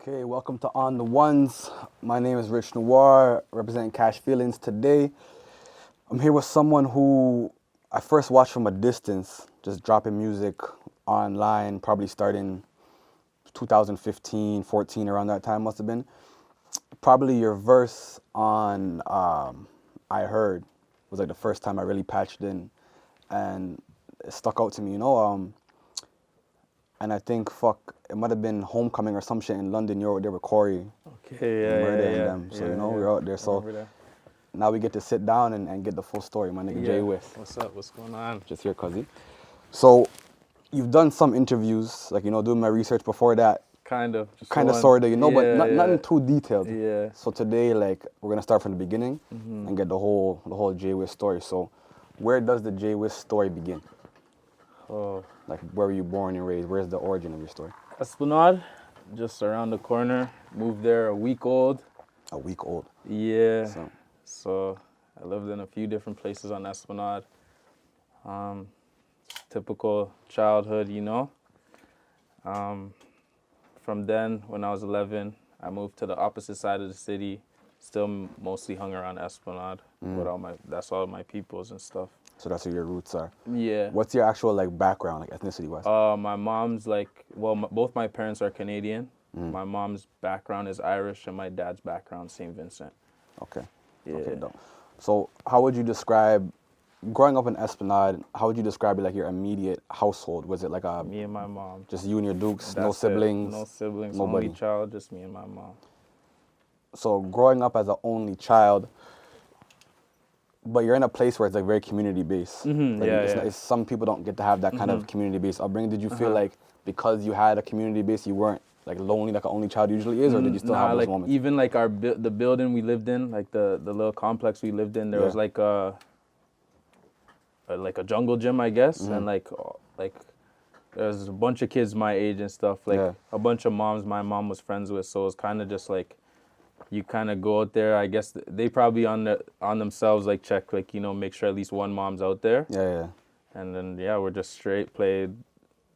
Okay, welcome to On the Ones. My name is Rich Noir, representing Cash Feelings today. I'm here with someone who I first watched from a distance, just dropping music online, probably starting 2015, 14, around that time must have been. Probably your verse on I Heard was like the first time I really patched in, and it stuck out to me, and I think, it might have been Homecoming or some shit in London. You were there with Corey, Okay, Murder and yeah. them. So, we're out there. So now we get to sit down and get the full story. My nigga Jay Whiss. What's up? What's going on? Just here, cuzzy. So you've done some interviews, doing my research before that. Kind of, Sort of, but nothing too detailed. Yeah. So today, we're going to start from the beginning and get the whole Jay Whiss story. So where does the Jay Whiss story begin? Oh. Like, where were you born and raised? Where's the origin of your story? Esplanade, just around the corner. Moved there a week old. A week old? Yeah. So I lived in a few different places on Esplanade. Typical childhood, From then, when I was 11, I moved to the opposite side of the city. Still mostly hung around Esplanade with that's all my peoples and stuff. So that's where your roots are. Yeah. What's your actual background, ethnicity-wise? My mom's both my parents are Canadian. My mom's background is Irish, and my dad's background St. Vincent. Okay. Yeah. Okay, dope. So how would you describe, growing up in Esplanade, how would you describe your immediate household? Was it me and my mom? Just you and your dukes, no That's siblings? it. No siblings, nobody. Only child, just me and my mom. So growing up as an only child, but you're in a place where it's very community-based. Some people don't get to have that kind of community-based upbringing. Did you feel like because you had a community base, you weren't lonely like an only child usually is, or did you still have those moments? Even the building we lived in, the little complex we lived in, there was a jungle gym, I guess, and there was a bunch of kids my age and stuff, a bunch of moms my mom was friends with, so it was kind of just you kind of go out there. I guess they probably on themselves check make sure at least one mom's out there. Yeah. And then we're just straight played.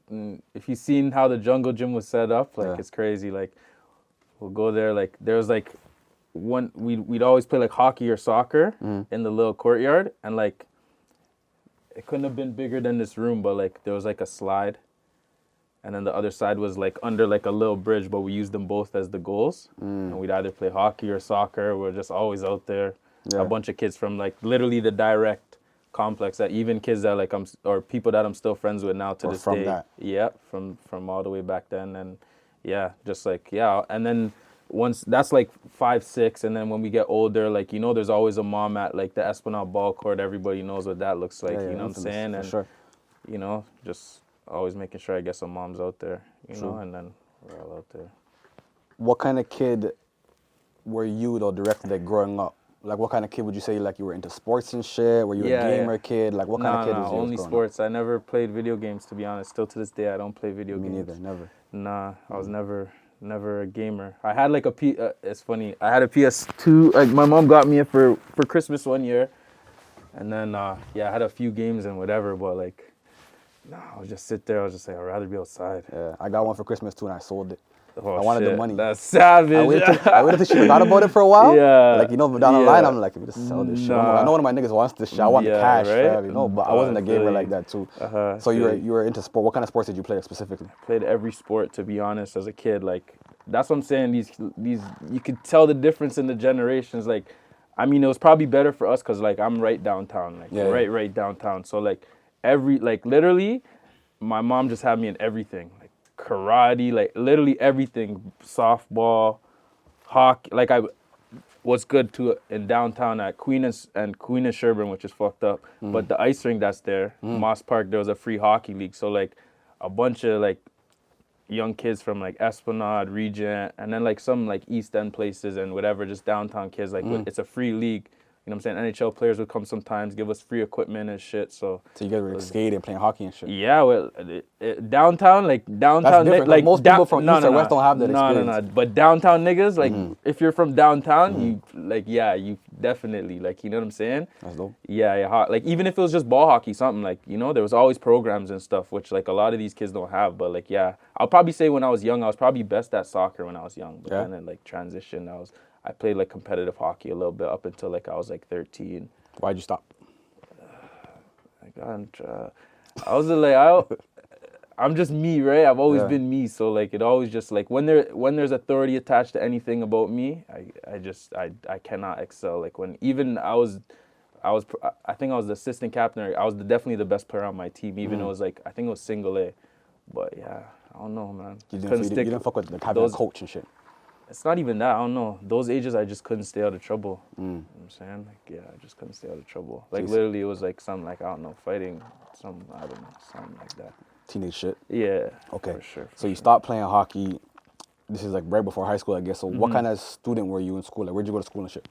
If you've seen how the jungle gym was set up, it's crazy. We'll go there. There was one we'd always play hockey or soccer in the little courtyard, and it couldn't have been bigger than this room, but there was a slide. And then the other side was under a little bridge, but we used them both as the goals. And we'd either play hockey or soccer. We're just always out there. Yeah. A bunch of kids from literally the direct complex, that even kids that or people that I'm still friends with now to this day. That. Yeah, from all the way back then. And and then once that's 5, 6, and then when we get older, there's always a mom at the Esplanade ball court. Everybody knows what that looks like. You know what I'm saying? And sure. Just always making sure I get some moms out there, and then we're all out there. What kind of kid were you, though, directly, growing up? What kind of kid would you say, you were into sports and shit? Were you a gamer kid? What kind of kid was you? Only sports. I never played video games, to be honest. Still to this day, I don't play video games. Me neither, never. Nah, I was never a gamer. I had it's funny, I had a PS2, my mom got me it for Christmas one year. And then, I had a few games and whatever, but I would just sit there. I was just I'd rather be outside. Yeah, I got one for Christmas too, and I sold it. Oh, I wanted the money. That's savage. I waited till she forgot about it for a while. Yeah. Down the line, I'm if we just sell this shit. I know one of my niggas wants this shit. I want the cash, right? but I wasn't a gamer like that too. So you were into sport. What kind of sports did you play specifically? I played every sport, to be honest, as a kid. That's what I'm saying. These you could tell the difference in the generations. It was probably better for us because I'm right downtown, right downtown. So literally, my mom just had me in everything, karate, literally everything, softball, hockey. I was good too in downtown at Queen and Sherburne, which is fucked up. But the ice rink that's there, Moss Park, there was a free hockey league. So a bunch of young kids from Esplanade, Regent, and then some East End places and whatever, just downtown kids. It's a free league. You know what I'm saying? NHL players would come sometimes, give us free equipment and shit. So you guys were skating, playing hockey and shit. yeah, well, downtown, like downtown, That's different, like most people from East or West don't have that experience. No. But downtown niggas, like if you're from downtown, you like you definitely like, you know what I'm saying? That's dope. Yeah, like even if it was just ball hockey, something like, you know, there was always programs and stuff, which like a lot of these kids don't have. But like, yeah, I'll probably say when I was young, I was probably best at soccer when I was young. But then it like transitioned. I played like competitive hockey a little bit up until like I was like 13. Why'd you stop? I'm just me, right? I've always been me, so like it always just like when there's authority attached to anything about me, I cannot excel. Like when even I think I was the assistant captain. I was definitely the best player on my team, even though it was like I think it was single A, but yeah, I don't know, man. You didn't fuck with like having a coach and shit. It's not even that. I don't know. Those ages, I just couldn't stay out of trouble. You know what I'm saying? Like, yeah, I just couldn't stay out of trouble. Like, literally, it was like something like, I don't know, fighting, I don't know, something like that. Teenage shit? Yeah. Okay. For sure. So you stopped playing hockey. This is like right before high school, I guess. So what kind of student were you in school? Like, where'd you go to school and shit?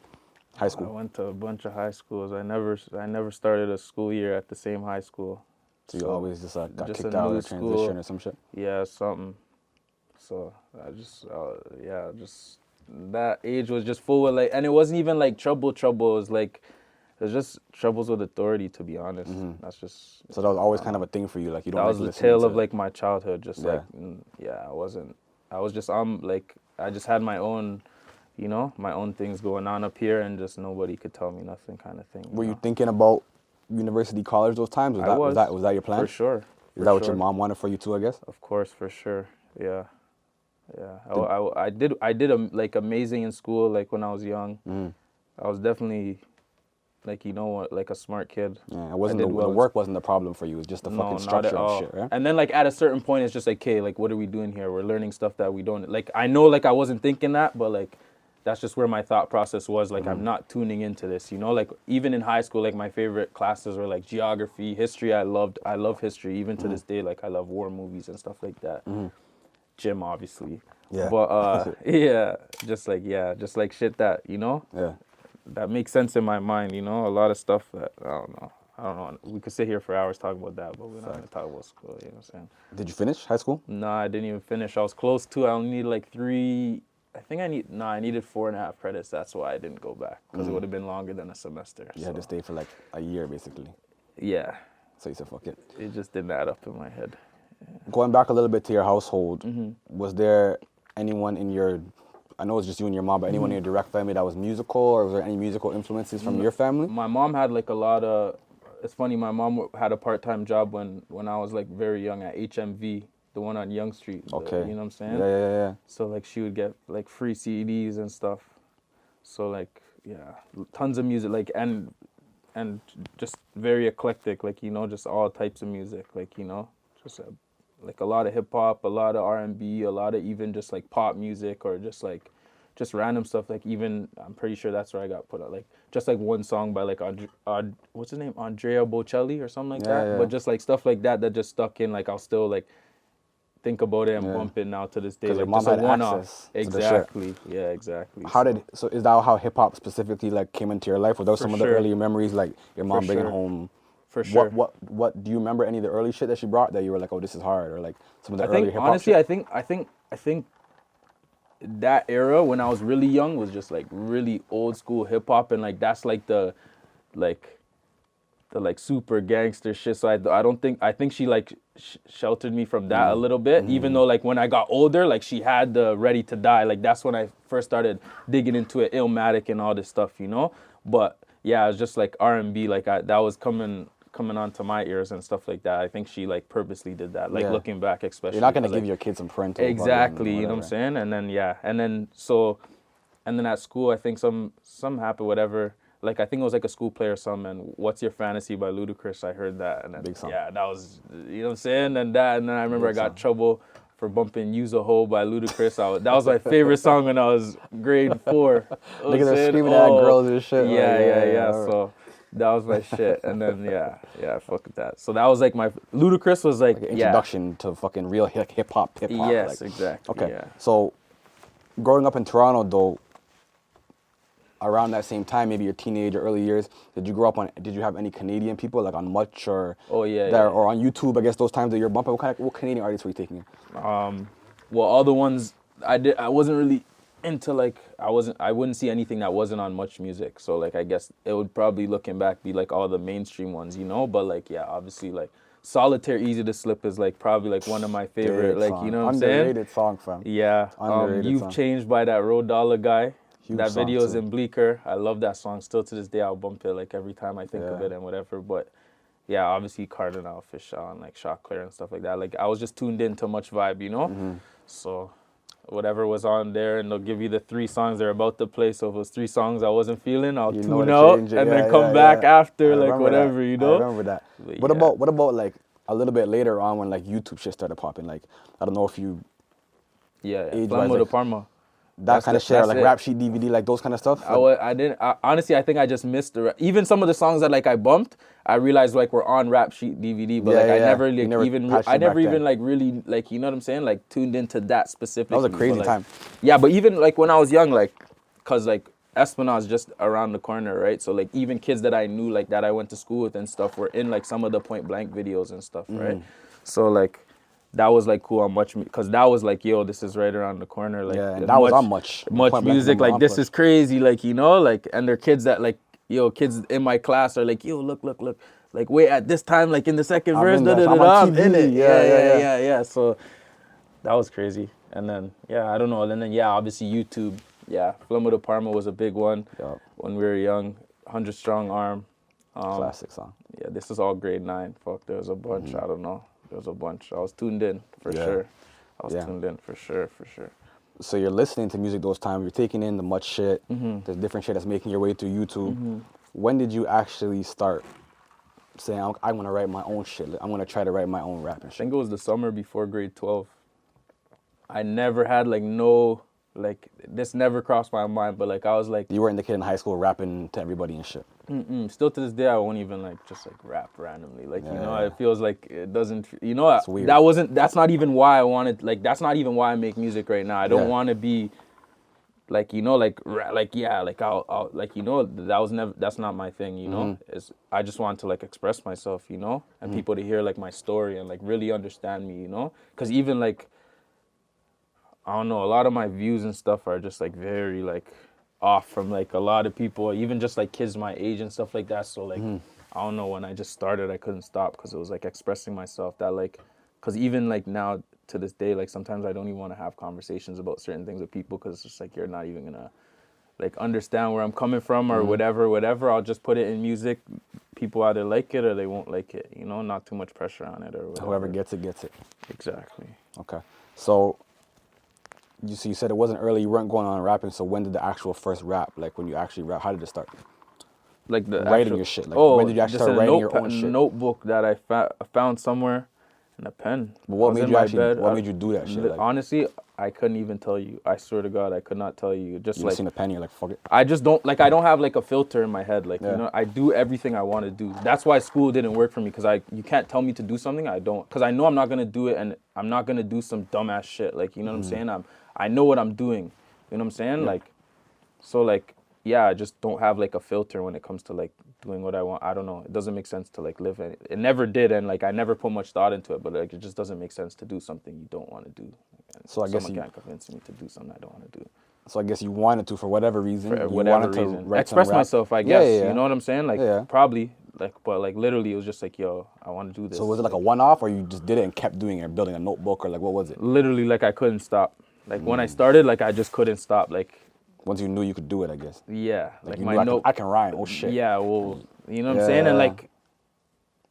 High school? I went to a bunch of high schools. I never started a school year at the same high school. So you always just got just kicked a out new or school. transition or some shit? Yeah, something. So I just that age was just full of like, and it wasn't even like trouble. It was just troubles with authority, to be honest. That's just. So that was always kind of a thing for you, like you don't. That like was the tale of like my childhood, just like I was just like I just had my own, you know, my own things going on up here, and just nobody could tell me nothing, kind of thing. Were you thinking about university, college those times? Was that your plan? For sure. Is that what your mom wanted for you too, I guess? Of course, for sure. Yeah. I did like amazing in school, like when I was young. I was definitely like, you know what, like a smart kid. Yeah, it wasn't the work wasn't the problem for you. It was just the fucking structure and shit, right? And then like at a certain point, it's just like, okay, like what are we doing here? We're learning stuff that we don't like. I know like I wasn't thinking that, but like that's just where my thought process was. Like I'm not tuning into this, you know. Like even in high school, like my favorite classes were like geography, history. I love history even to this day. Like I love war movies and stuff like that. Gym, obviously. Yeah. But just like shit that, you know. Yeah. That makes sense in my mind, you know. A lot of stuff that I don't know. We could sit here for hours talking about that, but we're not gonna talk about school. You know what I'm saying? Did you finish high school? No, I didn't even finish. I was close to. I only needed like 3. I needed 4.5 credits. That's why I didn't go back, because it would have been longer than a semester. You had to stay for like a year, basically. Yeah. So you said, fuck it. It just didn't add up in my head. Yeah. Going back a little bit to your household, was there anyone in your, I know it's just you and your mom, but anyone in your direct family that was musical, or was there any musical influences from your family? My mom had like a lot of, it's funny, my mom had a part-time job when I was like very young at HMV, the one on Yonge Street. Okay. You know what I'm saying? Yeah. So like she would get like free CDs and stuff. So like, yeah, tons of music, like, and just very eclectic, like, you know, just all types of music, like, you know, just like a lot of hip hop, a lot of R&B, a lot of even just like pop music, or just random stuff. Like even, I'm pretty sure that's where I got put out. Like just like one song by like what's his name, Andrea Bocelli or something like that. Yeah. But just like stuff like that just stuck in. Like I'll still like think about it and bump it now to this day. Like your mom just had a one-off. access Exactly. Yeah, exactly. So is that how hip hop specifically like came into your life? Were those some of the earlier memories, like your mom bringing home? For sure. What do you remember? Any of the early shit that she brought that you were like, oh, this is hard, or like some of the early hip hop? Honestly, shit? I think that era when I was really young was just like really old school hip hop, and like that's like the super gangster shit. So I think she like sheltered me from that a little bit. Even though like when I got older, like she had the Ready to Die. Like that's when I first started digging into it, Illmatic and all this stuff, you know. But yeah, it was just like R&B. Like that was coming onto my ears and stuff like that. I think she like purposely did that. Like looking back, especially. You're not gonna give your kids some parental. Exactly, you know what I'm saying? And then and then at school, I think some happened, whatever. Like I think it was like a school play or something. And What's Your Fantasy by Ludacris. I heard that, and then big song. Yeah, that was, you know what I'm saying? And then I remember big I got in trouble for bumping "Use a Hoe" by Ludacris. That was my favorite song when I was grade 4. Niggas are screaming at girls and shit. Yeah. So that was my shit. And then fuck with that. So that was like my Ludacris was like an introduction to fucking real hip hop. Yes, like. exactly. Okay. Yeah. So growing up in Toronto though, around that same time, maybe your teenage or early years, did you have any Canadian people like on Much or or on YouTube? I guess those times that you're bumping, what Canadian artists were you taking in? Well, all the ones I wasn't really into, like, I wouldn't see anything that wasn't on Much Music. So like I guess it would probably, looking back, be like all the mainstream ones, you know. But like, yeah, obviously, like Solitaire Easy to Slip is like probably like one of my favorite, Great like song. you know what I'm saying? Underrated song, fam. Yeah. You've song. Changed by that Road Dollar guy. Huge That song, video is too. in Bleecker. I love that song. Still to this day, I'll bump it like every time I think of it and whatever. But yeah, obviously Cardinal, Fisher, and like Shot Clear and stuff like that. Like I was just tuned in to Much vibe, you know? So whatever was on there, and they'll give you the 3 songs they're about to play. So if it was 3 songs I wasn't feeling, I'll tune out and then come back after, like whatever, you know? I remember that. But what about like a little bit later on when like YouTube shit started popping? Like, I don't know if you age-wise, Flammo de like, Parma. that kind of shit, or like it. Rap Sheet DVD, like those kind of stuff. Honestly, I think I just missed even some of the songs that like I bumped. I realized like were on Rap Sheet DVD, but like I never even like really, like, you know what I'm saying, like tuned into that specifically. That was a crazy time. Yeah, but even like when I was young, like, cause like Esplanade just around the corner, right? So like even kids that I knew, like that I went to school with and stuff, were in like some of the Point Blank videos and stuff, right? So like that was like cool on Much, because that was like, yo, this is right around the corner, like, and that was on Much Music, like this is crazy, like, you know, like, and they're kids that like, yo, kids in my class are like, yo, look, like, wait, at this time, like in the second verse, I'm in it. Yeah. So that was crazy. And then I don't know. And then obviously YouTube. Yeah, Flammo de Parma was a big one when we were young. 100 Strong Arm. Classic song. Yeah, this is all grade 9. Fuck, there was a bunch. I don't know. There was a bunch. I was tuned in for sure. Tuned in for sure. So you're listening to music those times. You're taking in the Much shit. There's different shit that's making your way through YouTube. When did you actually start saying, I'm going to write my own shit? I'm going to try to write my own rap and shit? I think it was the summer before grade 12. I never had like no, like, this never crossed my mind, but like I was like, you weren't the kid in high school rapping to everybody and shit. Still to this day, I won't even like just like rap randomly. Like, you know, it feels like it doesn't, you know, it's weird. That's not even why I wanted, like, that's not even why I make music right now. I don't want to be like, you know, I'll like, you know, that's not my thing, you know. I just want to like express myself, you know, and people to hear like my story and like really understand me, you know, because even like, I don't know, a lot of my views and stuff are just like very like off from like a lot of people, even just like kids my age and stuff like that. So like, I don't know, when I just started, I couldn't stop because it was like expressing myself, that like, because even like now to this day, like sometimes I don't even want to have conversations about certain things with people because it's just like, you're not even gonna like understand where I'm coming from or whatever. I'll just put it in music. People either like it or they won't like it, you know, not too much pressure on it or whatever. Whoever gets it, gets it. Exactly. Okay. So you said it wasn't early, you weren't going on rapping, so when did the actual first rap, like when you actually rap, how did it start? Like the writing your shit, like when did you actually start writing your own shit? Notebook that I found somewhere, and a pen. But what made you do that shit? Like, honestly, I couldn't even tell you. I swear to God, I could not tell you. Just you like seen a pen, you're like, fuck it. I just don't I don't have like a filter in my head. Like, you know, I do everything I want to do. That's why school didn't work for me, because you can't tell me to do something I don't, because I know I'm not gonna do it, and I'm not gonna do some dumbass shit. Like, you know what I'm saying? I know what I'm doing. You know what I'm saying? Like, so like, I just don't have like a filter when it comes to like doing what I want. I don't know. It doesn't make sense to like live in it. It never did, and like I never put much thought into it. But like it just doesn't make sense to do something you don't want to do. So I guess someone can't convince me to do something I don't want to do. So I guess you wanted to, for whatever reason. Express myself, I guess. Yeah. You know what I'm saying? Like probably. Like, but like literally, it was just like, yo, I want to do this. So was it like a one-off, or you just did it and kept doing it, building a notebook, or like what was it? Literally, like I couldn't stop. Like when I started, like I just couldn't stop. Like once you knew you could do it, I guess. Yeah, like my note. I can rhyme. Oh shit. Yeah, well, you know what I'm saying, and like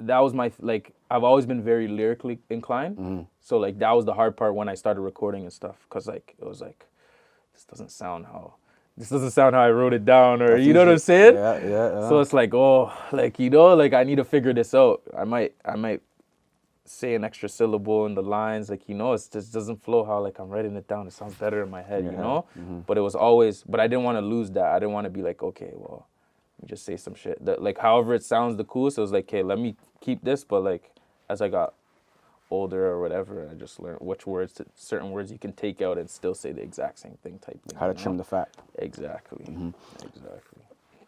that was my like. I've always been very lyrically inclined, so like that was the hard part when I started recording and stuff, cause like it was like, this doesn't sound how I wrote it down, or you know what I'm saying? Yeah. So it's like, oh, like, you know, like I need to figure this out. I might say an extra syllable in the lines, like, you know, it just doesn't flow how like I'm writing it down. It sounds better in my head, you know? But it was always, but I didn't want to lose that. I didn't want to be like, okay, well, let me just say some shit that like however it sounds the coolest. It was like, okay, let me keep this, but like as I got older or whatever, and I just learned which words, certain words you can take out and still say the exact same thing type thing. How to trim the fat. Exactly. Exactly.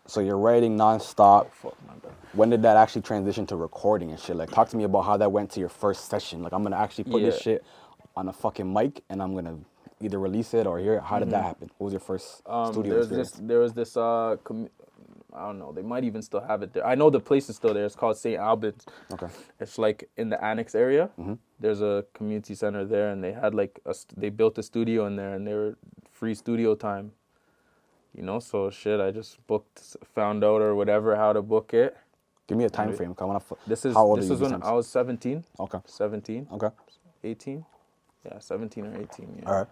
So you're writing nonstop. Oh, fuck, my bad. When did that actually transition to recording and shit? Like, talk to me about how that went to your first session. Like, I'm gonna actually put this shit on a fucking mic, and I'm gonna either release it or hear it. How did that happen? What was your first studio experience? There was this, I don't know, they might even still have it there. I know the place is still there. It's called St. Albans. Okay. It's like in the annex area. There's a community center there, and they had like, they built a studio in there, and they were free studio time. You know, so shit, I just found out or whatever how to book it. Give me a time frame. This is when I was 17. Okay. 17. Okay. 18. Yeah, 17 or 18. Yeah. All right.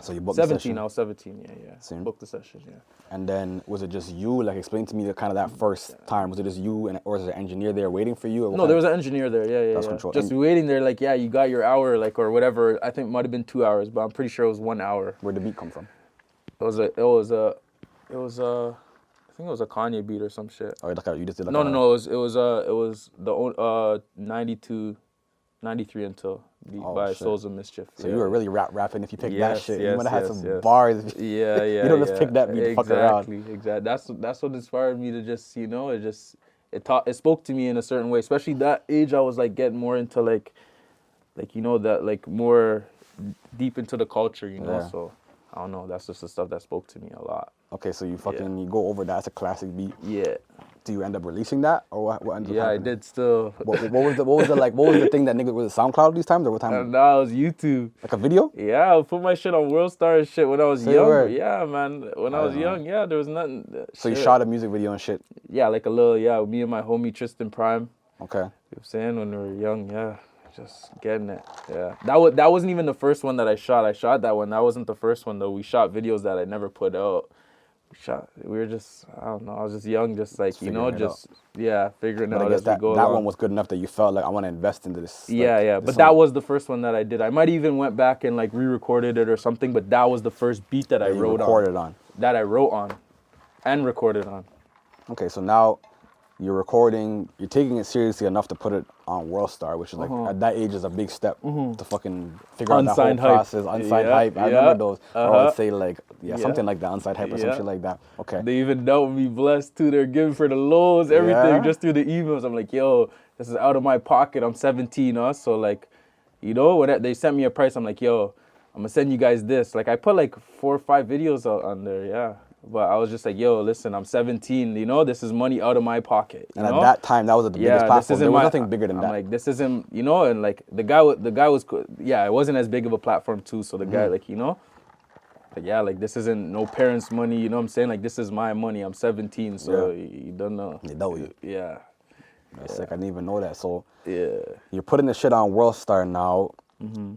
So you booked 17. the session. I was 17. Yeah. Same. Booked the session. Yeah. And then was it just you? Like, explain to me the kind of that first time. Was it just you, or was there an engineer there waiting for you? Or No, there was an engineer there. Yeah. That's control. Just waiting there, like, yeah, you got your hour, like, or whatever. I think it might have been 2 hours, but I'm pretty sure it was 1 hour. Where'd the beat come from? I think it was a Kanye beat or some shit. Oh, you just did like No. It was the 92, 93 until beat by shit. Souls of Mischief. So you were really rapping if you picked that shit. You would have had some yes. bars. Yeah. You don't just pick that beat and fuck around. Exactly. That's what inspired me to just, you know, it spoke to me in a certain way. Especially that age, I was like getting more into like you know, that like more deep into the culture, you know. Yeah. So I don't know. That's just the stuff that spoke to me a lot. Okay, so you you go over that. It's a classic beat. Yeah. Do you end up releasing that, or what ended up happening? I did still. What was the thing that nigga, was it SoundCloud these times, or what time? No, it was YouTube. Like a video? Yeah, I would put my shit on World Star and shit when I was Say young. word. Yeah, man. When I was young, there was nothing. So you shot a music video and shit? Yeah, like a little, me and my homie Tristan Prime. Okay. You know what I'm saying? When we were young, just getting it. Yeah. That wasn't even the first one that I shot. I shot that one. That wasn't the first one, though. We shot videos that I never put out. We were just, I don't know, I was just young, just like, you know, figuring it out as we go along. That one was good enough that you felt like, I want to invest into this. But that was the first one that I did. I might even went back and like re-recorded it or something, but that was the first beat that I wrote on. That I wrote on and recorded on. Okay, so now you're recording, you're taking it seriously enough to put it on World Star, which is like, at that age is a big step to fucking figure out that whole process. Unsigned hype. I remember those. Or I would say like, something like that, unsigned hype or some shit like that. Okay. They even know me blessed too. They're giving for the lows, everything, just through the emails. I'm like, yo, this is out of my pocket. I'm 17, so like, you know, when they sent me a price, I'm like, yo, I'm gonna send you guys this. Like, I put like 4 or 5 videos out on there, But I was just like, yo, listen, I'm 17, you know, this is money out of my pocket. And at that time, that was the biggest platform. There was nothing bigger than that. I'm like, this isn't, you know, and like the guy was, it wasn't as big of a platform too. So the guy, like, you know, but like this isn't no parents' money, you know what I'm saying? Like, this is my money. I'm 17, so you don't know. They know you. Yeah. That's sick. I didn't even know that. So you're putting the shit on World Star now.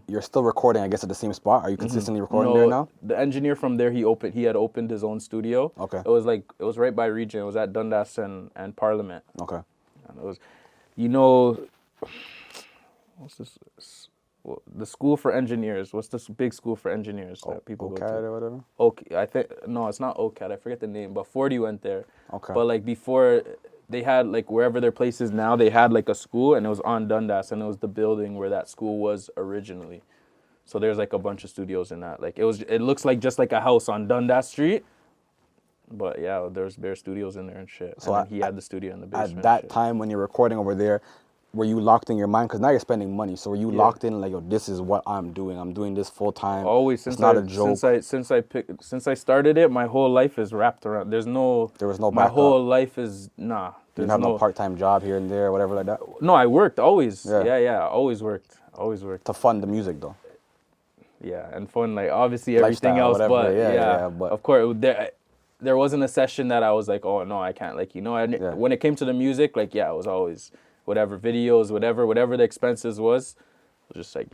You're still recording, I guess, at the same spot. Are you consistently recording there now? The engineer from there, he had opened his own studio. Okay. It was right by Regent. It was at Dundas and Parliament. Okay. And it was, you know, what's this? The school for engineers. What's this big school for engineers that people go to? OCAD or whatever? Okay, no, it's not OCAD. I forget the name, but 40 went there. Okay. But like before, they had like wherever their place is now, they had like a school, and it was on Dundas, and it was the building where that school was originally. So there's like a bunch of studios in that. Like it looks like just like a house on Dundas Street. But there's bare studios in there and shit. So he had the studio in the basement. At that time when you're recording over there, were you locked in your mind? Because now you're spending money. So were you locked in like, yo, this is what I'm doing. I'm doing this full time. Always. It's not a joke. Since I started it, my whole life is wrapped around. There was no backup. My whole life is nah. You didn't have no part-time job here and there, whatever like that? No, I worked always. Yeah. Always worked. To fund the music though. Yeah, and fun, like obviously everything else, whatever. But of course there wasn't a session that I was like, oh no, I can't, like, you know. When it came to the music, like it was always whatever videos, whatever the expenses was just like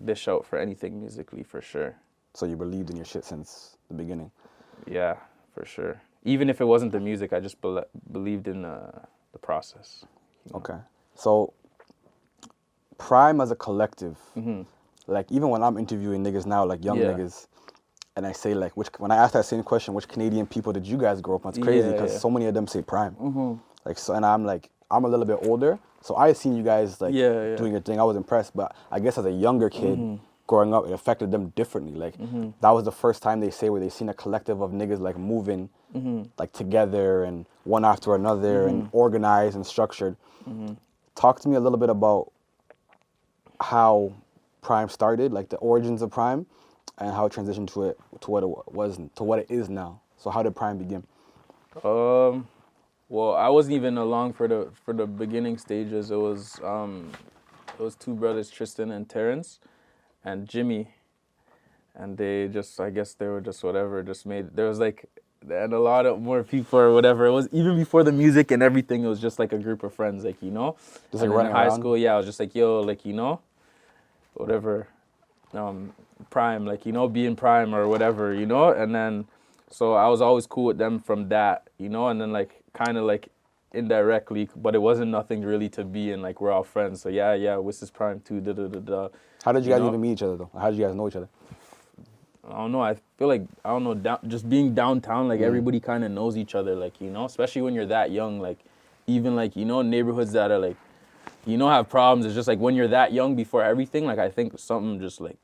dish out for anything musically for sure. So you believed in your shit since the beginning. Yeah, for sure. Even if it wasn't the music, I just believed in the process. You know? Okay, so Prime as a collective. Like, even when I'm interviewing niggas now, like young niggas, and I say, like, when I ask that same question, which Canadian people did you guys grow up on? It's crazy because so many of them say Prime. Like, so, and I'm like, I'm a little bit older, So I seen you guys like Yeah. doing your thing. I was impressed, but I guess as a younger kid growing up, it affected them differently. Like that was the first time they say where they seen a collective of niggas like moving like together and one after another and organized and structured. Talk to me a little bit about how Prime started, like the origins of Prime, and how it transitioned to what it was to what it is now. So how did Prime begin? Well, I wasn't even along for the beginning stages. It was two brothers, Tristan and Terrence, and Jimmy, and they just, I guess they were just whatever, just made, there was like, and a lot of more people or whatever. It was even before the music and everything. It was just like a group of friends, like, you know. Just and like running in high around? school, yeah, I was just like, yo, like, you know, whatever, Prime, like, you know, being Prime or whatever, you know. And then, so I was always cool with them from that, you know. And then like kind of like indirectly, but it wasn't nothing really to be in, like we're all friends. So yeah, Whiss is Prime too. Da da da da. How did you guys know? even meet each other though? How did you guys know each other? I don't know. I feel like, I don't know, just being downtown, like everybody kind of knows each other, like, you know, especially when you're that young, like even like, you know, neighborhoods that are like, you know, have problems. It's just like when you're that young before everything, like I think something just like,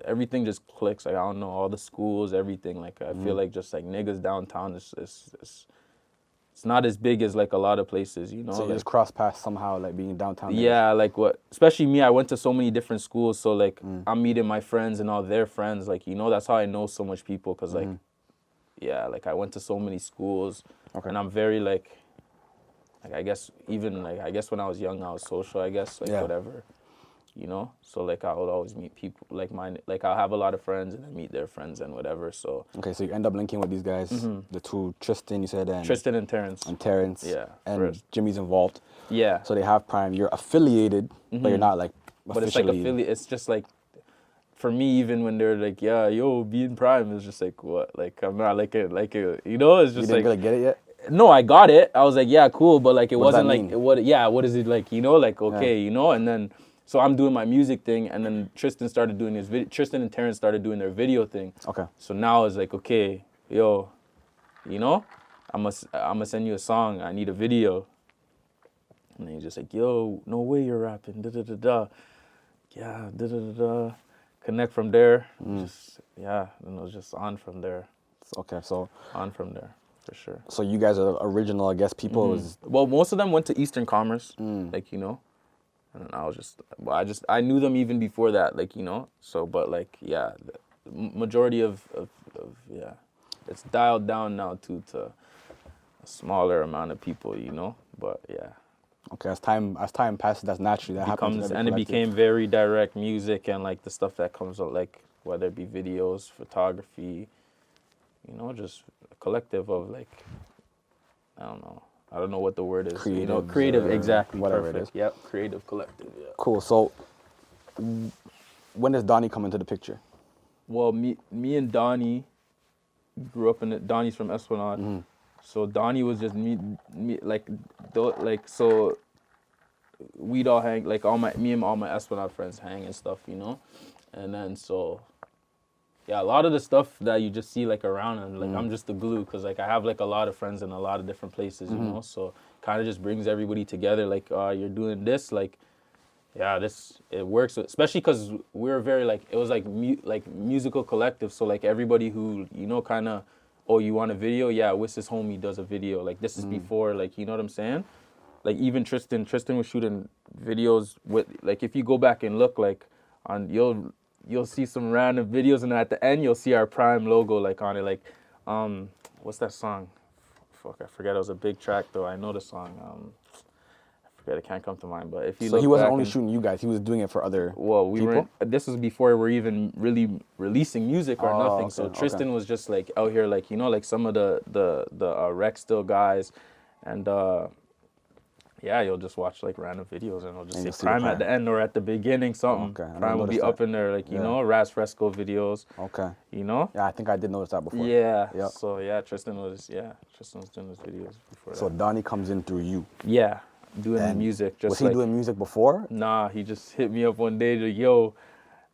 everything just clicks. Like, I don't know, all the schools, everything. Like I feel like just like niggas downtown, it's not as big as like a lot of places, you know. So you like, just cross paths somehow, like being downtown. yeah, like what, especially me, I went to so many different schools, so like I'm meeting my friends and all their friends, like, you know, that's how I know so much people, because like, yeah, like I went to so many schools, and I'm very like I guess even like, I guess when I was young, I was social, I guess, like whatever, you know, so like I would always meet people, like mine, like I'll have a lot of friends and I meet their friends and whatever, so. Okay, so you end up linking with these guys, the two, Tristan, you said, and Tristan and Terrence. And Terrence. Yeah. And first. Jimmy's involved. Yeah. So they have Prime. You're affiliated, but you're not like officially. But it's like affiliate. It's just like, for me, even when they're like, yeah, yo, being Prime, it's just like, what? Like, I'm not like a, you know, it's just you didn't like. really get it yet? No, I got it. I was like, yeah, cool, but like it What does wasn't that like, mean? what is it like, you know, like, okay, you know, and then, so I'm doing my music thing, and then Tristan started doing his Tristan and Terrence started doing their video thing. Okay. So now it's like, okay, yo, you know, I'm gonna send you a song. I need a video. And then he's just like, yo, no way you're rapping. Da da da da. Yeah, da da da da. Connect from there. Just and it was just on from there. Okay, so. On from there, for sure. So you guys are original, I guess, people. Was Well, most of them went to Eastern Commerce, like, you know. And I was just, I knew them even before that, like, you know. So, but like, yeah, the majority of yeah, it's dialed down now to a smaller amount of people, you know. But yeah. Okay, as time passes, that's naturally that happens. And it became very direct music and like the stuff that comes out, like whether it be videos, photography, you know, just a collective of like, I don't know what the word is. Creative, you know, creative, exactly. Whatever perfect. it is. Yep, creative collective. Yeah. Cool. So when does Donnie come into the picture? Well, me and Donnie grew up in it. Donnie's from Esplanade. So Donnie was just me like so we'd all hang, like me and all my Esplanade friends hang and stuff, you know. And then so yeah, a lot of the stuff that you just see like around, and like I'm just the glue, because like I have like a lot of friends in a lot of different places, you know. So kind of just brings everybody together, like you're doing this, like yeah, it works, especially because we're very like, it was like musical collective, so like everybody who, you know, kind of, oh, you want a video? Yeah, Whiss's homie does a video. Like this is before, like, you know what I'm saying? Like even Tristan was shooting videos with, like, if you go back and look, like on, you'll see some random videos, and at the end you'll see our Prime logo like on it, like what's that song? Fuck, I forget. It was a big track though. I know the song. I forget. It can't come to mind. But if you so look he wasn't back only shooting you guys; he was doing it for other. Well, we people? weren't. This was before we're even really releasing music or nothing. Okay, So Tristan was just like out here, like, you know, like some of the Rec Still guys, and yeah, you'll just watch like random videos, and it'll just And say you'll see the Prime at Prime. the end or at the beginning, something. Okay, I never Prime will be noticed up that. in there, like, you Yeah. know, Ras Fresco videos. Okay. You know. Yeah, I think I did notice that before. Yeah. Yep. So yeah, Tristan was doing his videos before So that. Donnie comes in through you. Yeah, doing And music. Just was he like, doing music before? Nah, he just hit me up one day, like, yo,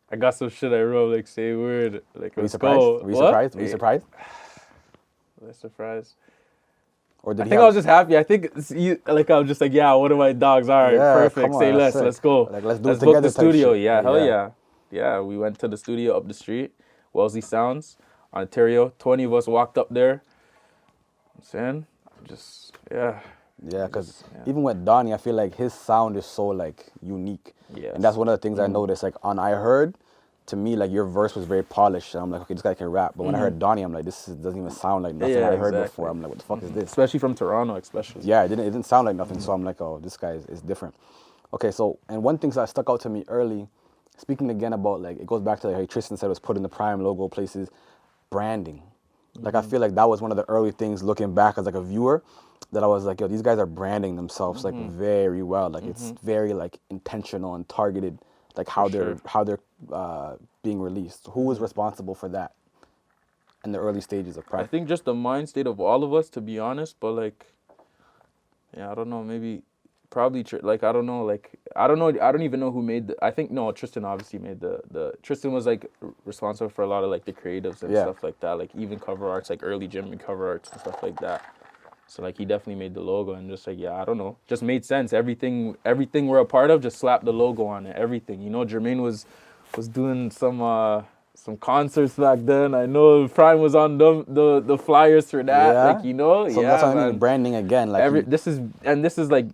I got some shit I wrote, like, say a word. Like, Were you let's surprised? go. Were you What? surprised? Were you surprised? Was I surprised? Or did I he think have, I was just happy. I think I was just like, yeah, one of my dogs. All right, yeah, perfect. come on, Say that's less. sick. Let's go. Like, let's do Let's it book together the type studio. shit. Yeah, hell Yeah. yeah. Yeah, we went to the studio up the street, Wellesley Sounds, Ontario. 20 of us walked up there. I'm saying, just, yeah. Yeah, because Yeah. even with Donnie, I feel like his sound is so like unique. Yes. And that's one of the things I noticed. Like on I Heard, to me, like your verse was very polished. And I'm like, okay, this guy can rap. But when I heard Donnie, I'm like, doesn't even sound like nothing I heard before. I'm like, what the fuck is this? Especially from Toronto, especially. Yeah, it didn't sound like nothing. So I'm like, oh, this guy is different. Okay, so, and one thing that stuck out to me early, speaking again about like, it goes back to like how Tristan said was putting the Prime logo places, branding. Like I feel like that was one of the early things looking back as like a viewer that I was like, yo, these guys are branding themselves like very well. Like it's very like intentional and targeted, like how they're being released. Who was responsible for that in the early stages of Prime? I think just the mind state of all of us, to be honest. But like, yeah, I don't know. Maybe, probably like I don't know. Like I don't know. I don't even know who made the. I think no. Tristan obviously made the. Tristan was like responsible for a lot of like the creatives and stuff like that. Like even cover arts, like early Jimmy cover arts and stuff like that. So like he definitely made the logo and just like, yeah, I don't know, just made sense. Everything we're a part of, just slapped the logo on it. Everything, you know. Jermaine was doing some concerts back then. I know Prime was on the flyers for that. Yeah. Like, you know, So yeah, that's what I man. mean, branding again. Like This is like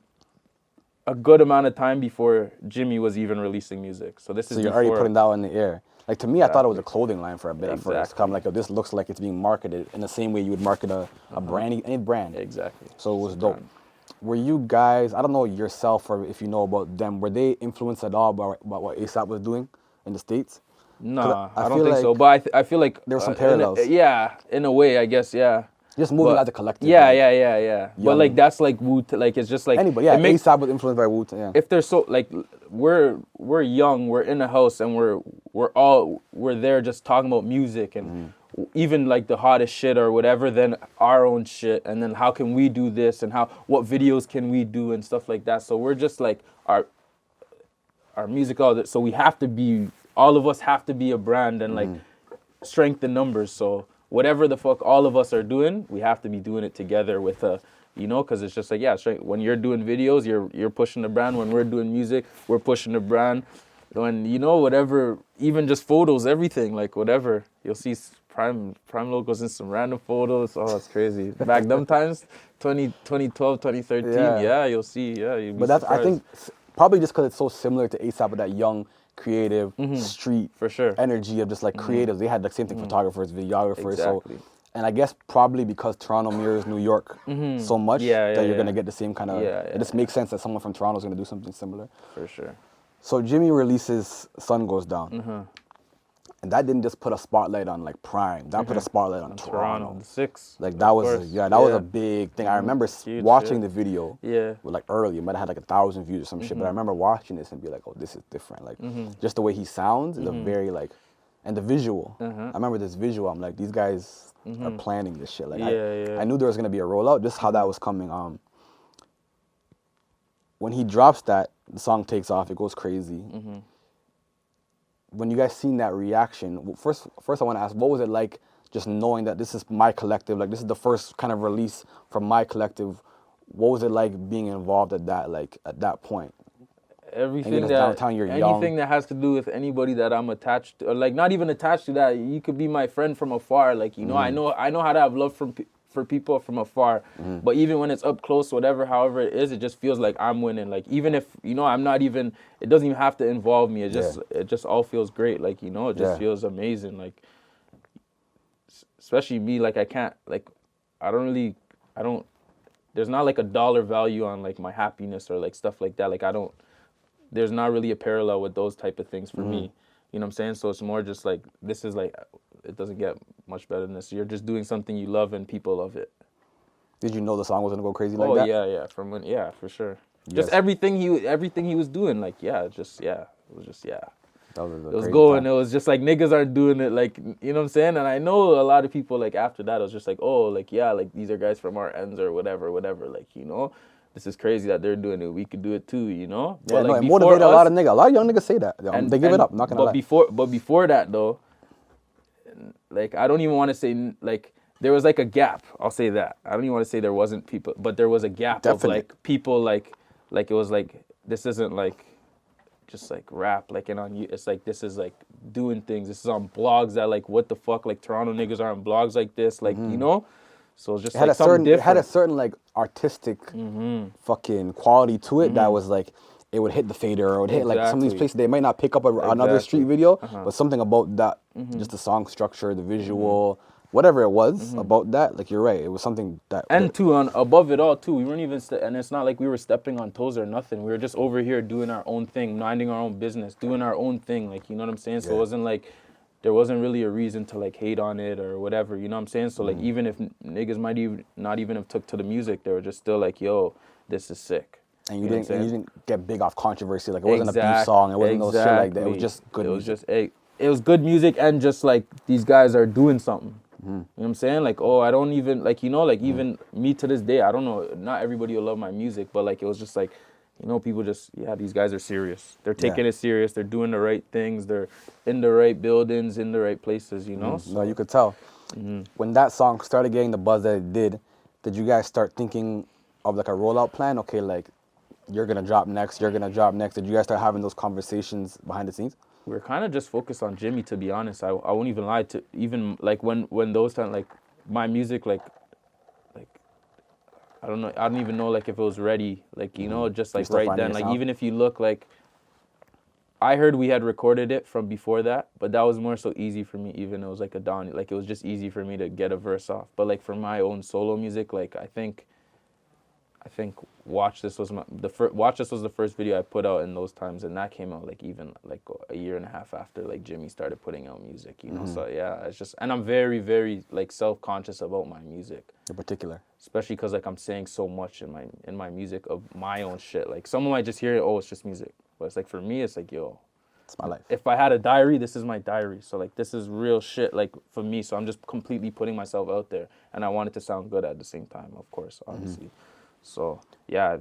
a good amount of time before Jimmy was even releasing music. So this is so you're before, already putting that one in the air. Like to me, I thought it was a clothing line for a bit at first. I'm like, oh, this looks like it's being marketed in the same way you would market a brand, any brand. Exactly. So it was dope. Were you guys, I don't know yourself or if you know about them, were they influenced at all by what ASAP was doing in the States? Nah, I don't feel think so. like But I feel like there were some parallels. In a way, I guess, yeah. Just moving But- as a collective. Yeah, like, yeah. But like that's like like it's just like Anybody, yeah, it makes, ASAP was influenced by Wu-Tang, yeah. if they're so like we're young, we're in a house and we're there just talking about music and even like the hottest shit or whatever, then our own shit, and then how can we do this and what videos can we do and stuff like that. So we're just like our music, all that. So we have to be, all of us have to be a brand and like strength in numbers. So whatever the fuck all of us are doing, we have to be doing it together with you know, because it's just like, yeah, strength. When you're doing videos, you're pushing the brand. When we're doing music, we're pushing the brand. When, you know, whatever, even just photos, everything, like whatever, you'll see Prime logos in some random photos. Oh, it's crazy. Back them times, 2012, 2013, yeah, you'll see, yeah. You'd be But that's, I surprised. think, probably just because it's so similar to ASAP with that young, creative, street For sure. energy of just like creatives. They had the same thing, photographers, videographers. Exactly. So, and I guess probably because Toronto mirrors New York so much that you're going to get the same kind of, it just makes sense that someone from Toronto is going to do something similar. For sure. So Jimmy releases Sun Goes Down. And that didn't just put a spotlight on like Prime. That put a spotlight on Toronto. The 6. Like that was, that was a big thing. I remember Huge watching shit. the video. Yeah. With like early, it might have had like 1,000 views or some shit. But I remember watching this and be like, oh, this is different. Like just the way he sounds is a very like, and the visual. I remember this visual. I'm like, these guys are planning this shit. Like I knew there was gonna be a rollout. Just how that was coming. When he drops that, the song takes off. It goes crazy. When you guys seen that reaction, first I want to ask, what was it like just knowing that this is my collective? Like this is the first kind of release from my collective. What was it like being involved at that point? Everything it's that downtown, you're anything young. that has to do with anybody that I'm attached to, or like not even attached to that, you could be my friend from afar. Like, you know, I know how to have love for people from afar. But even when it's up close, however it is, it just feels like I'm winning. Like even if, you know, I'm not even, it doesn't even have to involve me. It just all feels great. Like, you know, it just feels amazing. Like especially me, like I can't, like I don't there's not like a dollar value on like my happiness or like stuff like that. Like there's not really a parallel with those type of things for me. You know what I'm saying? So it's more just like, this is like, it doesn't get much better than this. You're just doing something you love and people love it. Did you know the song was gonna go crazy like that? Yeah. For sure. Just everything he was doing, like, it was It was going. Time. It was just like niggas aren't doing it, like, you know what I'm saying? And I know a lot of people, like, after that, it was just like, oh, like, yeah, like, these are guys from our ends or whatever, like, you know, this is crazy that they're doing it. We could do it too, you know? Yeah, but, like, it motivated a lot of niggas. A lot of young niggas say that. They give it up, not gonna lie. But before that, though, like, I don't even want to say, like, there was like a gap. I'll say that. I don't even want to say there wasn't people, but there was a gap of like people like it was like this isn't like just like rap like and on you. It's like this is like doing things. This is on blogs that like what the fuck like Toronto niggas are on blogs like this like you know. So it's just like something different. It had a certain like artistic fucking quality to it that was like it would hit the fader or it would hit like some of these places they might not pick up another street video, but something about that, just the song structure, the visual, whatever it was about that, like you're right, it was something that. And too, on above it all too, we weren't even, and it's not like we were stepping on toes or nothing. We were just over here doing our own thing, minding our own business, doing our own thing, like you know what I'm saying. So it wasn't like there wasn't really a reason to like hate on it or whatever, you know what I'm saying. So like even if niggas might even not even have took to the music, they were just still like, yo, this is sick. And you didn't get big off controversy. Like it wasn't a beef song. It wasn't no shit like that. It was just good. It was good music and just like these guys are doing something. You know what I'm saying? Like, oh, I don't even like like even me to this day, I don't know. Not everybody will love my music, but like it was just like, people just these guys are serious. They're taking it serious. They're doing the right things. They're in the right buildings, in the right places. You know. So, no, you could tell. When that song started getting the buzz that it did you guys start thinking of like a rollout plan? Okay, like. You're going to drop next. Did you guys start having those conversations behind the scenes? We were kind of just focused on Jimmy, to be honest. I won't even lie to even like when those times like my music like I don't know. I don't even know like if it was ready. Like, just like right then. Like even if you look like I heard we had recorded it from before that, but that was more so easy for me. Even it was like a Donnie. Like it was just easy for me to get a verse off. But like for my own solo music, like I think Watch This was the first video I put out in those times, and that came out like even like a year and a half after like Jimmy started putting out music, So yeah, it's just, and I'm very very like self-conscious about my music in particular, especially because like I'm saying so much in my music of my own shit. Like someone might just hear it, oh, it's just music, but it's like for me, it's like, yo, it's my life. If I had a diary, this is my diary. So like this is real shit like for me. So I'm just completely putting myself out there, and I want it to sound good at the same time, of course, obviously. So, yeah,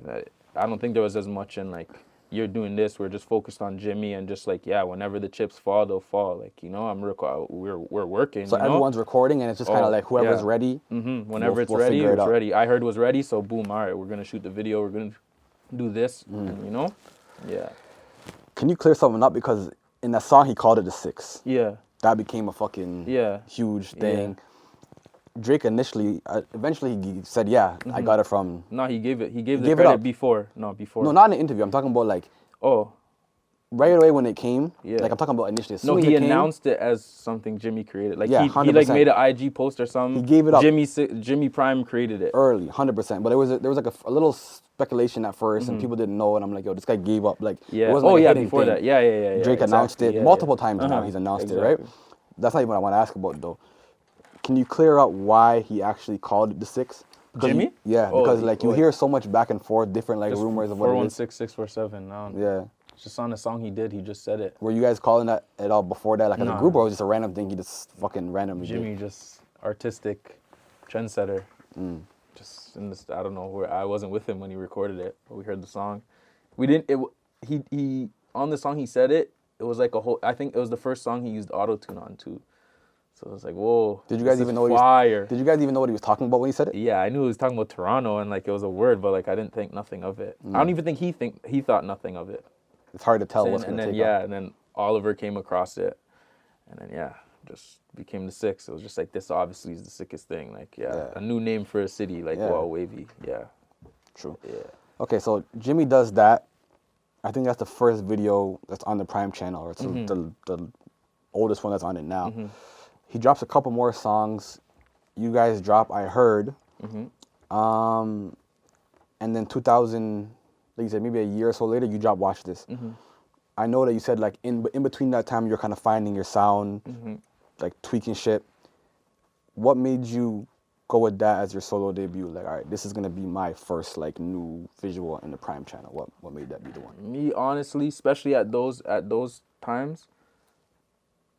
I don't think there was as much in, like, you're doing this. We're just focused on Jimmy and just, like, whenever the chips fall, they'll fall. Like, we're working, So everyone's recording, and it's just kind of like whoever's ready. Whenever it's ready, it's ready. I heard it was ready, so boom, all right, we're going to shoot the video. We're going to do this, and, yeah. Can you clear something up? Because in that song, he called it the 6. Yeah. That became a fucking huge thing. Yeah. Drake eventually he said, I got it from... No, he gave the credit before. No, not in the interview. I'm talking about like... Oh. Right away when it came, like I'm talking about initially. No, he announced it as something Jimmy created. Like he like made an IG post or something. He gave it up. Jimmy Prime created it. Early, 100%. But there was like a little speculation at first and people didn't know, and I'm like, yo, this guy gave up. Like, it wasn't like a before thing. that. Yeah. Drake announced it multiple times now. He's announced it, right? That's not even what I want to ask about though. Can you clear out why he actually called it the 6? Jimmy? Because like you hear so much back and forth, different like rumors of what it is. 416 647 now. Yeah. It's just on the song he did. He just said it. Were you guys calling that at all before that, like as a group, or was it just a random thing he just fucking randomly Jimmy did? Just artistic trendsetter. Just in this, I don't know where I wasn't with him when he recorded it, but we heard the song. We didn't. He on the song he said it. It was like a whole. I think it was the first song he used auto-tune on too. So it was like, whoa. Did you guys even know fire. Did you guys even know what he was talking about when he said it? Yeah, I knew he was talking about Toronto and like it was a word, but like I didn't think nothing of it. I don't even think he thought nothing of it. It's hard to tell what's going to take off. And then Oliver came across it, and then just became the 6. It was just like, this obviously is the sickest thing. Like a new name for a city, like wow, wavy. Yeah. True. Yeah. Okay, so Jimmy does that. I think that's the first video that's on the Prime channel, or it's the oldest one that's on it now. He drops a couple more songs. You guys drop I Heard. And then 2000, like you said, maybe a year or so later, you drop Watch This. I know that you said like in between that time, you're kind of finding your sound, like tweaking shit. What made you go with that as your solo debut? Like, all right, this is going to be my first like new visual in the Prime channel. What made that be the one? Me, honestly, especially at those times,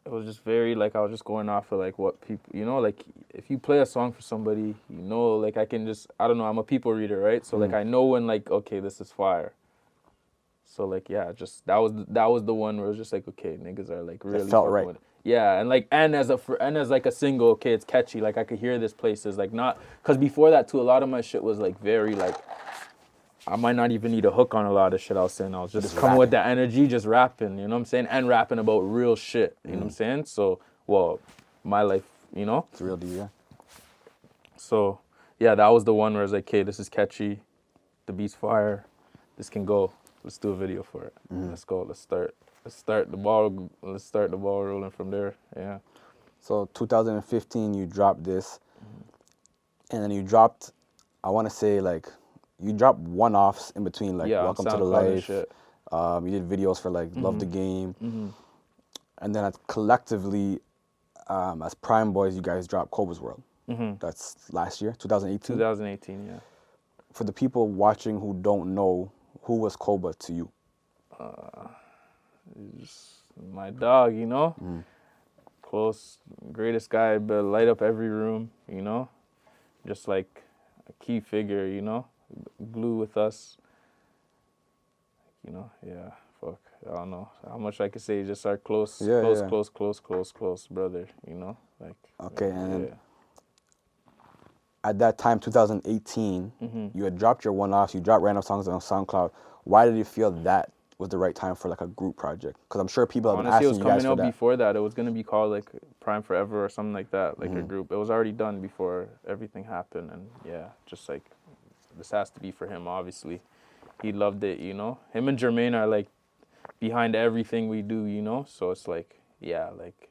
it was just very, like, I was just going off of, like, what people, like, if you play a song for somebody, like, I can just, I don't know, I'm a people reader, right? So, like, I know when, like, okay, this is fire. So like yeah, just that was the one where it was just like okay, niggas are like really felt fucking right. with it. Yeah, and like and as like a single, okay, it's catchy. Like I could hear this places like not because before that too, a lot of my shit was like very like I might not even need a hook on a lot of shit I was saying. I was just coming with that energy, just rapping, you know what I'm saying? And rapping about real shit, you know what I'm saying? So, well, my life, you know? It's real deal, yeah. So, yeah, that was the one where I was like, okay, this is catchy. The beat's fire. This can go. Let's do a video for it. Let's go. Let's start the ball rolling from there. Yeah. So 2015, you dropped this, and then you dropped, I want to say like, you dropped one-offs in between, like Yeah, on Welcome to the SoundCloud and Life. shit. You did videos for like Love the Game, and then collectively, as Prime Boys, you guys dropped Cobras World. That's last year, 2018. 2018, yeah. For the people watching who don't know, who was Cobra to you? My dog, you know? Close, greatest guy, but light up every room, you know? Just like a key figure, you know? Glue with us. You know, yeah, fuck. I don't know how much I could say. Just our close brother, you know? Like, Okay, and yeah. at that time, 2018, you had dropped your one-offs, you dropped random songs on SoundCloud. Why did you feel that was the right time for like a group project? Because I'm sure people have been Honestly, it asking was you guys coming for out that. before that. It was going to be called like Prime Forever or something like that, like a group. It was already done before everything happened. And yeah, just like, this has to be for him, obviously. He loved it, you know? Him and Jermaine are like behind everything we do, you know? So it's like, yeah, like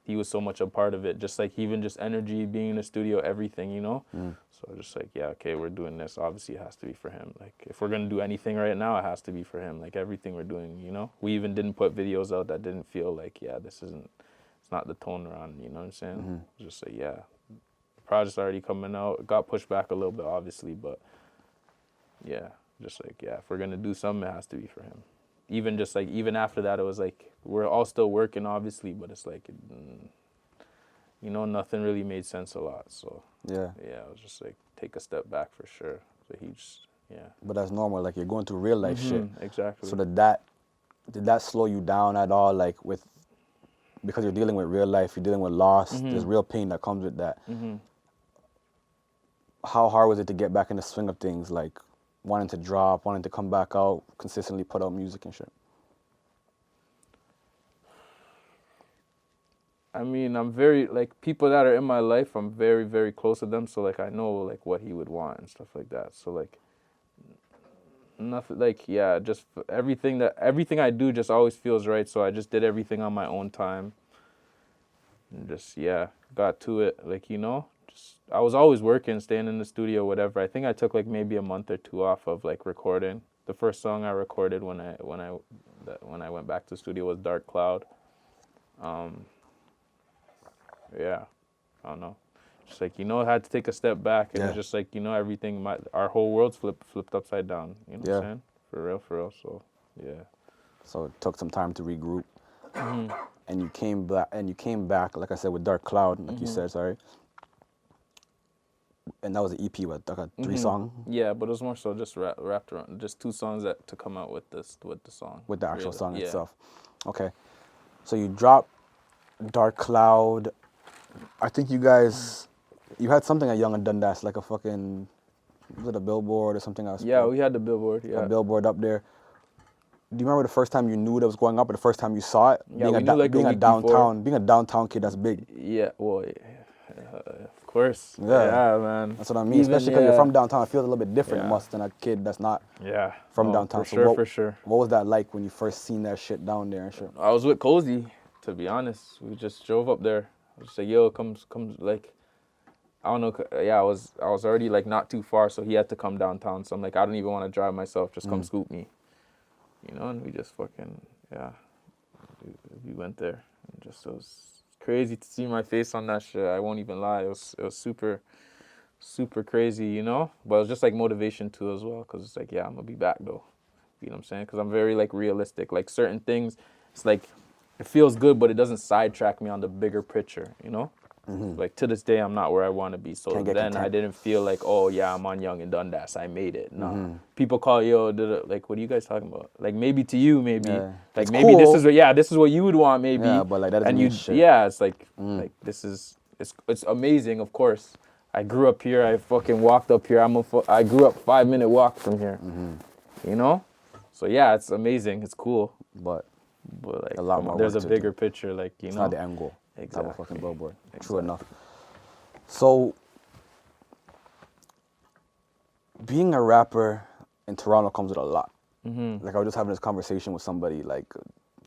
he was so much a part of it. Just like even just energy, being in the studio, everything, you know? So just like, yeah, okay, we're doing this. Obviously, it has to be for him. Like, if we're going to do anything right now, it has to be for him. Like, everything we're doing, you know? We even didn't put videos out that didn't feel like, yeah, it's not the tone we're on, you know what I'm saying? Just like, yeah, the project's already coming out. It got pushed back a little bit, obviously, but yeah, just like, yeah, if we're going to do something, it has to be for him. Even just like, even after that, it was like, we're all still working, obviously, but it's like, you know, nothing really made sense a lot. So Yeah. yeah, it was just like take a step back for sure. So he just But that's normal. Like you're going through real life shit. Exactly. So did that slow you down at all? Like because you're dealing with real life, you're dealing with loss. There's real pain that comes with that. How hard was it to get back in the swing of things? Like wanting to drop, wanting to come back out, consistently put out music and shit. I mean, I'm very like people that are in my life. I'm very, very close to them. So like I know like what he would want and stuff like that. So like nothing like yeah, just everything I do just always feels right. So I just did everything on my own time. And just yeah, got to it. Like you know, just I was always working, staying in the studio, whatever. I think I took like maybe a month or two off of like recording. The first song I recorded when I went back to the studio was Dark Cloud. Yeah, I don't know. Just like, you know, I had to take a step back and it's just like, you know, everything, our whole world's flipped upside down. You know what I'm saying? For real. So, yeah. So it took some time to regroup. And you came back, like I said, with Dark Cloud, like you said, sorry. And that was an EP, what, like a 3-song? Yeah, but it was more so just wrapped around, just 2 songs to come out with the song. With the actual song Yeah. itself. Okay. So you dropped Dark Cloud. I think you had something at Yonge-Dundas, like a fucking, was it a billboard or something else? Yeah, we had the billboard, yeah. A billboard up there. Do you remember the first time you knew that was going up or the first time you saw it? Yeah, we knew like a week before. Being a downtown kid, that's big. Yeah, well, of course. Yeah, man. That's what I mean. Especially because you're from downtown, it feels a little bit different than a kid that's not from downtown. For sure. What was that like when you first seen that shit down there and shit? I was with Cozy, to be honest. We just drove up there. I was just like, yo, come, like, I don't know. Yeah, I was already like not too far, so he had to come downtown. So I'm like, I don't even want to drive myself. Just come scoop me, you know. And we just fucking we went there. And just it was crazy to see my face on that shit. I won't even lie. It was super, super crazy, you know. But it was just like motivation too as well, because it's like, yeah, I'm gonna be back though. You know what I'm saying? Because I'm very like realistic. Like certain things, it's like it feels good, but it doesn't sidetrack me on the bigger picture, you know. Like to this day, I'm not where I want to be. So Can't get then I content. didn't feel like, oh yeah, I'm on Yonge-Dundas, I made it. No, people call like, what are you guys talking about? Like maybe to you, maybe Yeah. like It's maybe cool. this is what you would want, maybe. Yeah, but like that doesn't And mean you, shit. yeah, it's like this is it's amazing. Of course, I grew up here. I fucking walked up here. I grew up 5-minute walk from here. You know, so yeah, it's amazing. It's cool. But Like, a lot more there's work a to bigger do. picture. Like It's not the end goal. Exactly. Have a fucking billboard. True Exactly. enough. So, being a rapper in Toronto comes with a lot. Like I was just having this conversation with somebody like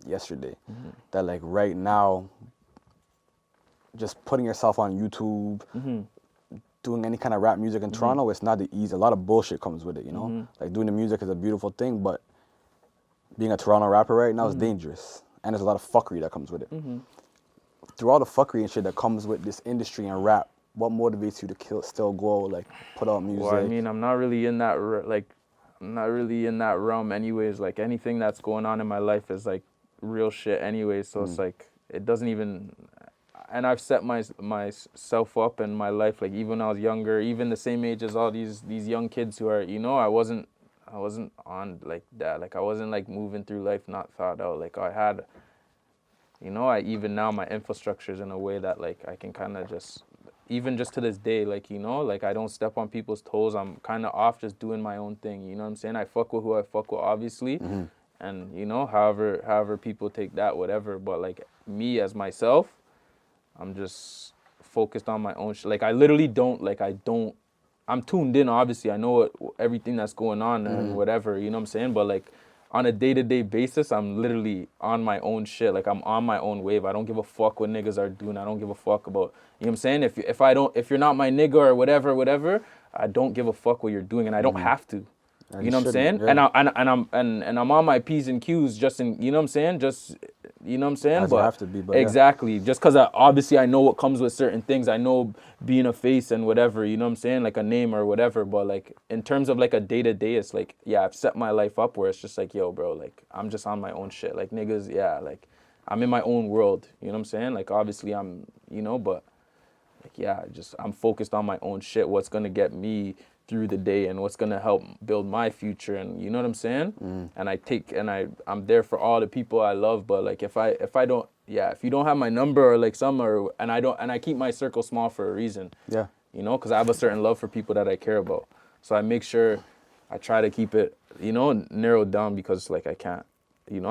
yesterday, that like right now, just putting yourself on YouTube, doing any kind of rap music in Toronto, it's not the easy. A lot of bullshit comes with it, you know. Like doing the music is a beautiful thing, but being a Toronto rapper right now is dangerous, and there's a lot of fuckery that comes with it. Through all the fuckery and shit that comes with this industry and rap, what motivates you to still go like put out music? Well, I mean, I'm not really in that realm anyways. Like anything that's going on in my life is like real shit anyways. So it's like it doesn't even. And I've set myself up in my life, like even when I was younger, even the same age as all these young kids who are, you know, I wasn't on like that. Like I wasn't like moving through life not thought out. Like I had, you know, even now my infrastructure's in a way that like I can kind of just, even just to this day, like, you know, like I don't step on people's toes. I'm kind of off just doing my own thing. You know what I'm saying? I fuck with who I fuck with, obviously. And, you know, however people take that, whatever. But like me as myself, I'm just focused on my own shit. Like I literally I'm tuned in, obviously. I know everything that's going on and whatever, you know what I'm saying? But like on a day-to-day basis, I'm literally on my own shit. Like I'm on my own wave. I don't give a fuck what niggas are doing. I don't give a fuck about, you know what I'm saying? If you're not my nigga or whatever, I don't give a fuck what you're doing, and I don't have to. And You know what I'm saying? yeah. And I'm on my P's and Q's just in, you know what I'm saying? Just, you know what I'm saying? As you have to be, but exactly. Just because obviously I know what comes with certain things. I know being a face and whatever, you know what I'm saying? Like a name or whatever. But like in terms of like a day-to-day, it's like, yeah, I've set my life up where it's just like, yo, bro, like I'm just on my own shit. Like niggas, yeah, like I'm in my own world. You know what I'm saying? Like obviously I'm, you know, but like, yeah, I'm focused on my own shit. What's going to get me through the day and what's going to help build my future, and you know what I'm saying? And I'm there for all the people I love, but like if you don't have my number or like and I keep my circle small for a reason. Yeah. You know, cuz I have a certain love for people that I care about. So I make sure I try to keep it, you know, narrowed down, because like I can't, you know,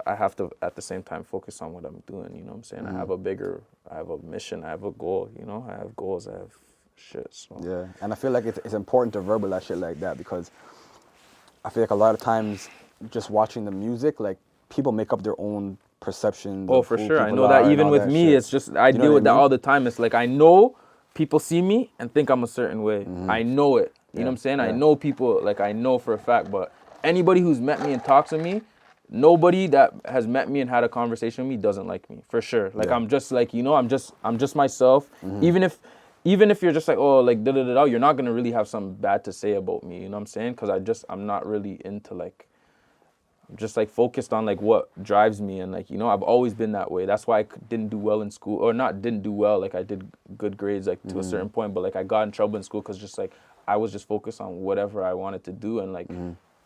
I have to at the same time focus on what I'm doing, you know what I'm saying? I have a mission, I have a goal, you know, I have goals, I have shit. So Yeah, and I feel like it's important to verbalize shit like that, because I feel like a lot of times just watching the music, like people make up their own perceptions. Oh, of for who sure. I people know are that and even all with that me, shit. it's just, I You know deal what with I that mean? all the time. It's like I know people see me and think I'm a certain way. I know it. You know what I'm saying? I Yeah. know people, like I know for a fact, but anybody who's met me and talks to me, nobody that has met me and had a conversation with me doesn't like me, for sure. Like Yeah. I'm just like, you know, I'm just myself. Even if you're just like, oh, like da-da-da-da, you're not going to really have something bad to say about me, you know what I'm saying? Because I'm not really into like, I'm just like focused on like what drives me, and like, you know, I've always been that way. That's why I didn't do well in school, or not didn't do well, like I did good grades like to a certain point, but like I got in trouble in school because just like I was just focused on whatever I wanted to do, and like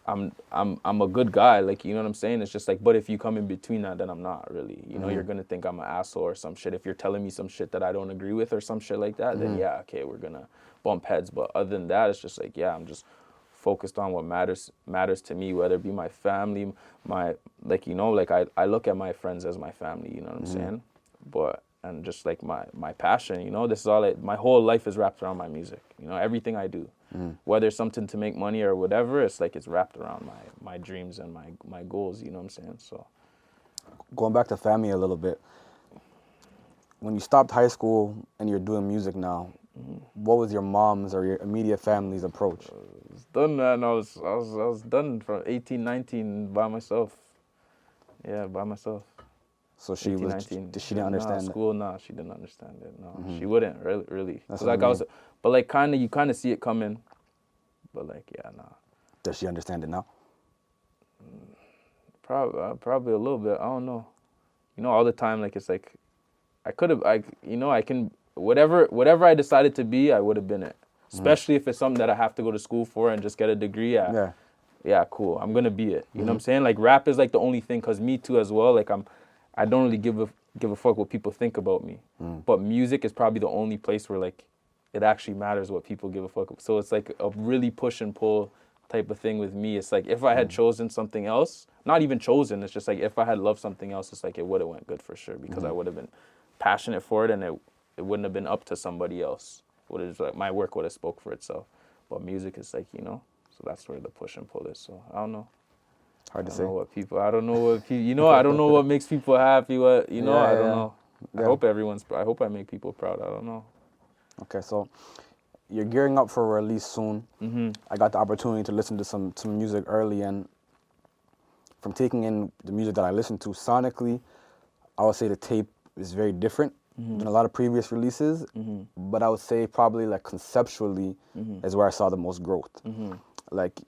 I'm a good guy, like, you know what I'm saying? It's just like, but if you come in between that, then I'm not really, you know, you're gonna think I'm an asshole or some shit. If you're telling me some shit that I don't agree with or some shit like that, then yeah, okay, we're gonna bump heads. But other than that, it's just like, yeah, I'm just focused on what matters to me, whether it be my family, my, like, you know, like I look at my friends as my family, you know what I'm saying? But, and just like my passion, you know, this is all my whole life is wrapped around my music, you know, everything I do. Whether it's something to make money or whatever, it's like it's wrapped around my dreams and my goals, you know what I'm saying? So Going back to family a little bit, when you stopped high school and you're doing music now, what was your mom's or your immediate family's approach? it's done, man. I was done from 18, 19 by myself. Yeah, by myself. So she 18, was, 19. she didn't understand that? School, nah, she didn't understand it. No, she wouldn't really. That's 'Cause what I like I was, mean. but like you kind of see it coming, but like, yeah, nah. Does she understand it now? Probably a little bit. I don't know. You know, all the time, like it's like I could have, you know, I can whatever I decided to be, I would have been it. Especially if it's something that I have to go to school for and just get a degree at. Yeah. Yeah, cool. I'm gonna be it. You know what I'm saying? Like rap is like the only thing, cause me too as well. Like I don't really give a fuck what people think about me. But music is probably the only place where like it actually matters what people give a fuck. So it's like a really push and pull type of thing with me. It's like if I had chosen something else, not even chosen, it's just like if I had loved something else, it's like it would have went good for sure because I would have been passionate for it and it wouldn't have been up to somebody else. Would have like my work would have spoke for itself. But music is like, so that's where the push and pull is. So I don't know. Hard to I say. don't know what people. I don't know what people. I don't know what makes people happy. What I don't know. Yeah. I hope I make people proud. I don't know. Okay, so you're gearing up for a release soon. I got the opportunity to listen to some music early, and from taking in the music that I listened to sonically, I would say the tape is very different than a lot of previous releases. But I would say probably like conceptually is where I saw the most growth. Like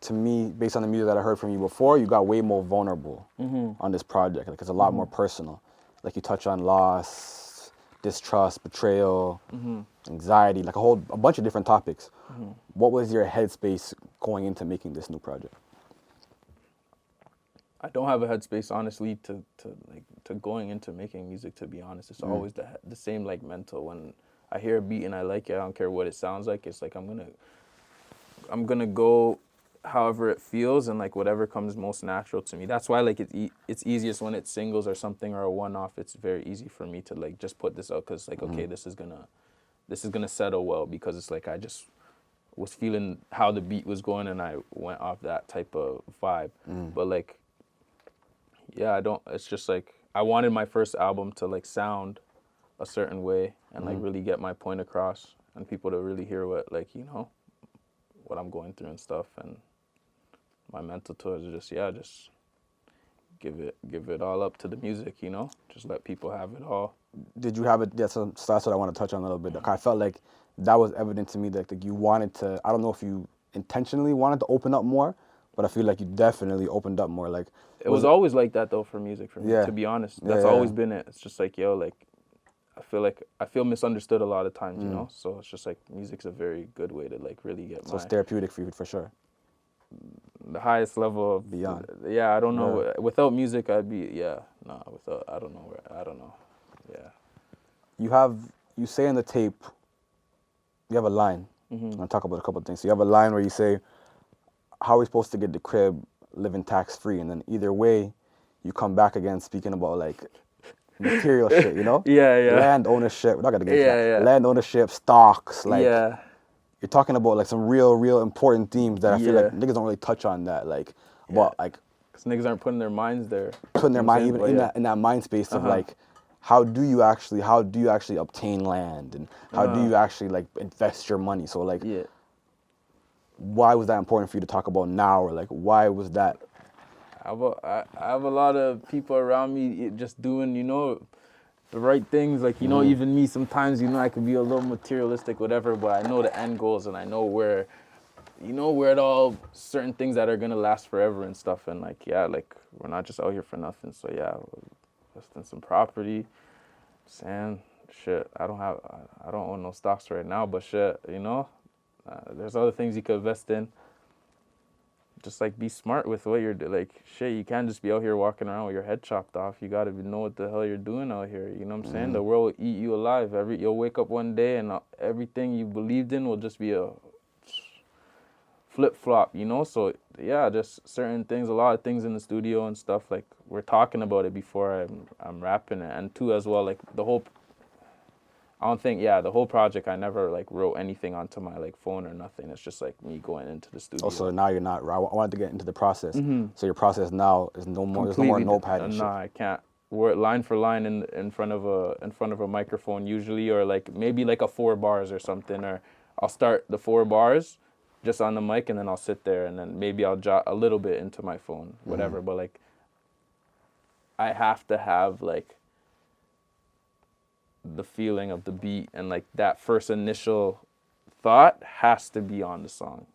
to me, based on the music that I heard from you before, you got way more vulnerable on this project. Like it's a lot more personal. Like you touch on loss, distrust, betrayal, anxiety, like a bunch of different topics. What was your headspace going into making this new project? I don't have a headspace, honestly, to going into making music. To be honest, it's always the same like mental. When I hear a beat and I like it, I don't care what it sounds like. It's like I'm gonna go however it feels and like whatever comes most natural to me. That's why like it's easiest when it's singles or something or a one-off. It's very easy for me to like just put this out because like okay, this is gonna settle well because it's like I just was feeling how the beat was going and I went off that type of vibe. But like, yeah, it's just like I wanted my first album to like sound a certain way and like really get my point across and people to really hear what like, what I'm going through and stuff. And my mental to it is just give it all up to the music, just let people have it all. Did you have it? Yeah, so that's what I want to touch on a little bit. Like, I felt like that was evident to me that like, you wanted to, I don't know if you intentionally wanted to open up more, but I feel like you definitely opened up more. Like it was always like that though for music for me, to be honest. That's always been it. It's just like, like I feel misunderstood a lot of times, So it's just like music's a very good way to like really get so it's therapeutic for you for sure. The highest level of beyond. I don't know. Without music, I'd be without I don't know. Yeah. You say in the tape, you have a line. I'm gonna talk about a couple of things. So you have a line where you say, "How are we supposed to get the crib living tax free?" And then either way, you come back again speaking about like material shit, Yeah. Land ownership. We're not gonna get into that. Yeah. Land ownership, stocks, like. Yeah. You're talking about like some real important themes that I feel like niggas don't really touch on that, like about like because niggas aren't putting their minds there, putting their mind even in that mind space of like how do you actually obtain land and how do you actually like invest your money? So like why was that important for you to talk about now, or like why was that? I have a lot of people around me just doing the right things, like even me sometimes I could be a little materialistic, whatever, but I know the end goals and I know where it all, certain things that are gonna last forever and stuff, and like like we're not just out here for nothing. So investing some property, sand, shit. I don't own no stocks right now, but shit, there's other things you could invest in. Just like be smart with what you're like. Shit, you can't just be out here walking around with your head chopped off. You gotta know what the hell you're doing out here. You know what I'm saying? The world will eat you alive. You'll wake up one day and everything you believed in will just be a flip flop. So just certain things, a lot of things in the studio and stuff. Like we're talking about it before I'm rapping it, and too as well like the whole. I don't think, the whole project, I never, like, wrote anything onto my, like, phone or nothing. It's just, like, me going into the studio. Oh, so now you're not, I wanted to get into the process. So your process now is no more, there's no more notepad and shit. Nah, I can't. We're line for line in front of a microphone usually, or, like, maybe, like, a 4 bars or something. Or I'll start the 4 bars just on the mic, and then I'll sit there, and then maybe I'll jot a little bit into my phone, whatever. But, like, I have to have, like, the feeling of the beat and like that first initial thought has to be on the song,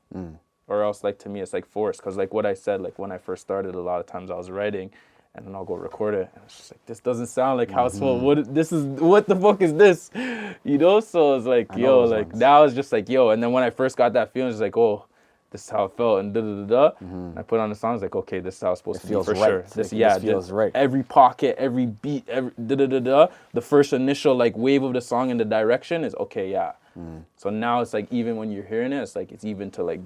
or else like to me it's like forced. Because like what I said, like when I first started, a lot of times I was writing and then I'll go record it. And it's just like, this doesn't sound like how it's supposed. What the fuck is this? You know? So it's like, yo, like now it's just like, yo. And then when I first got that feeling, it's like, oh, this is how it felt, and And I put on the song, it's like, okay, this is how it's supposed to be for sure. This feels right. Every pocket, every beat, every the first initial like wave of the song and the direction is okay, yeah. So now it's like, even when you're hearing it, it's like it's even to like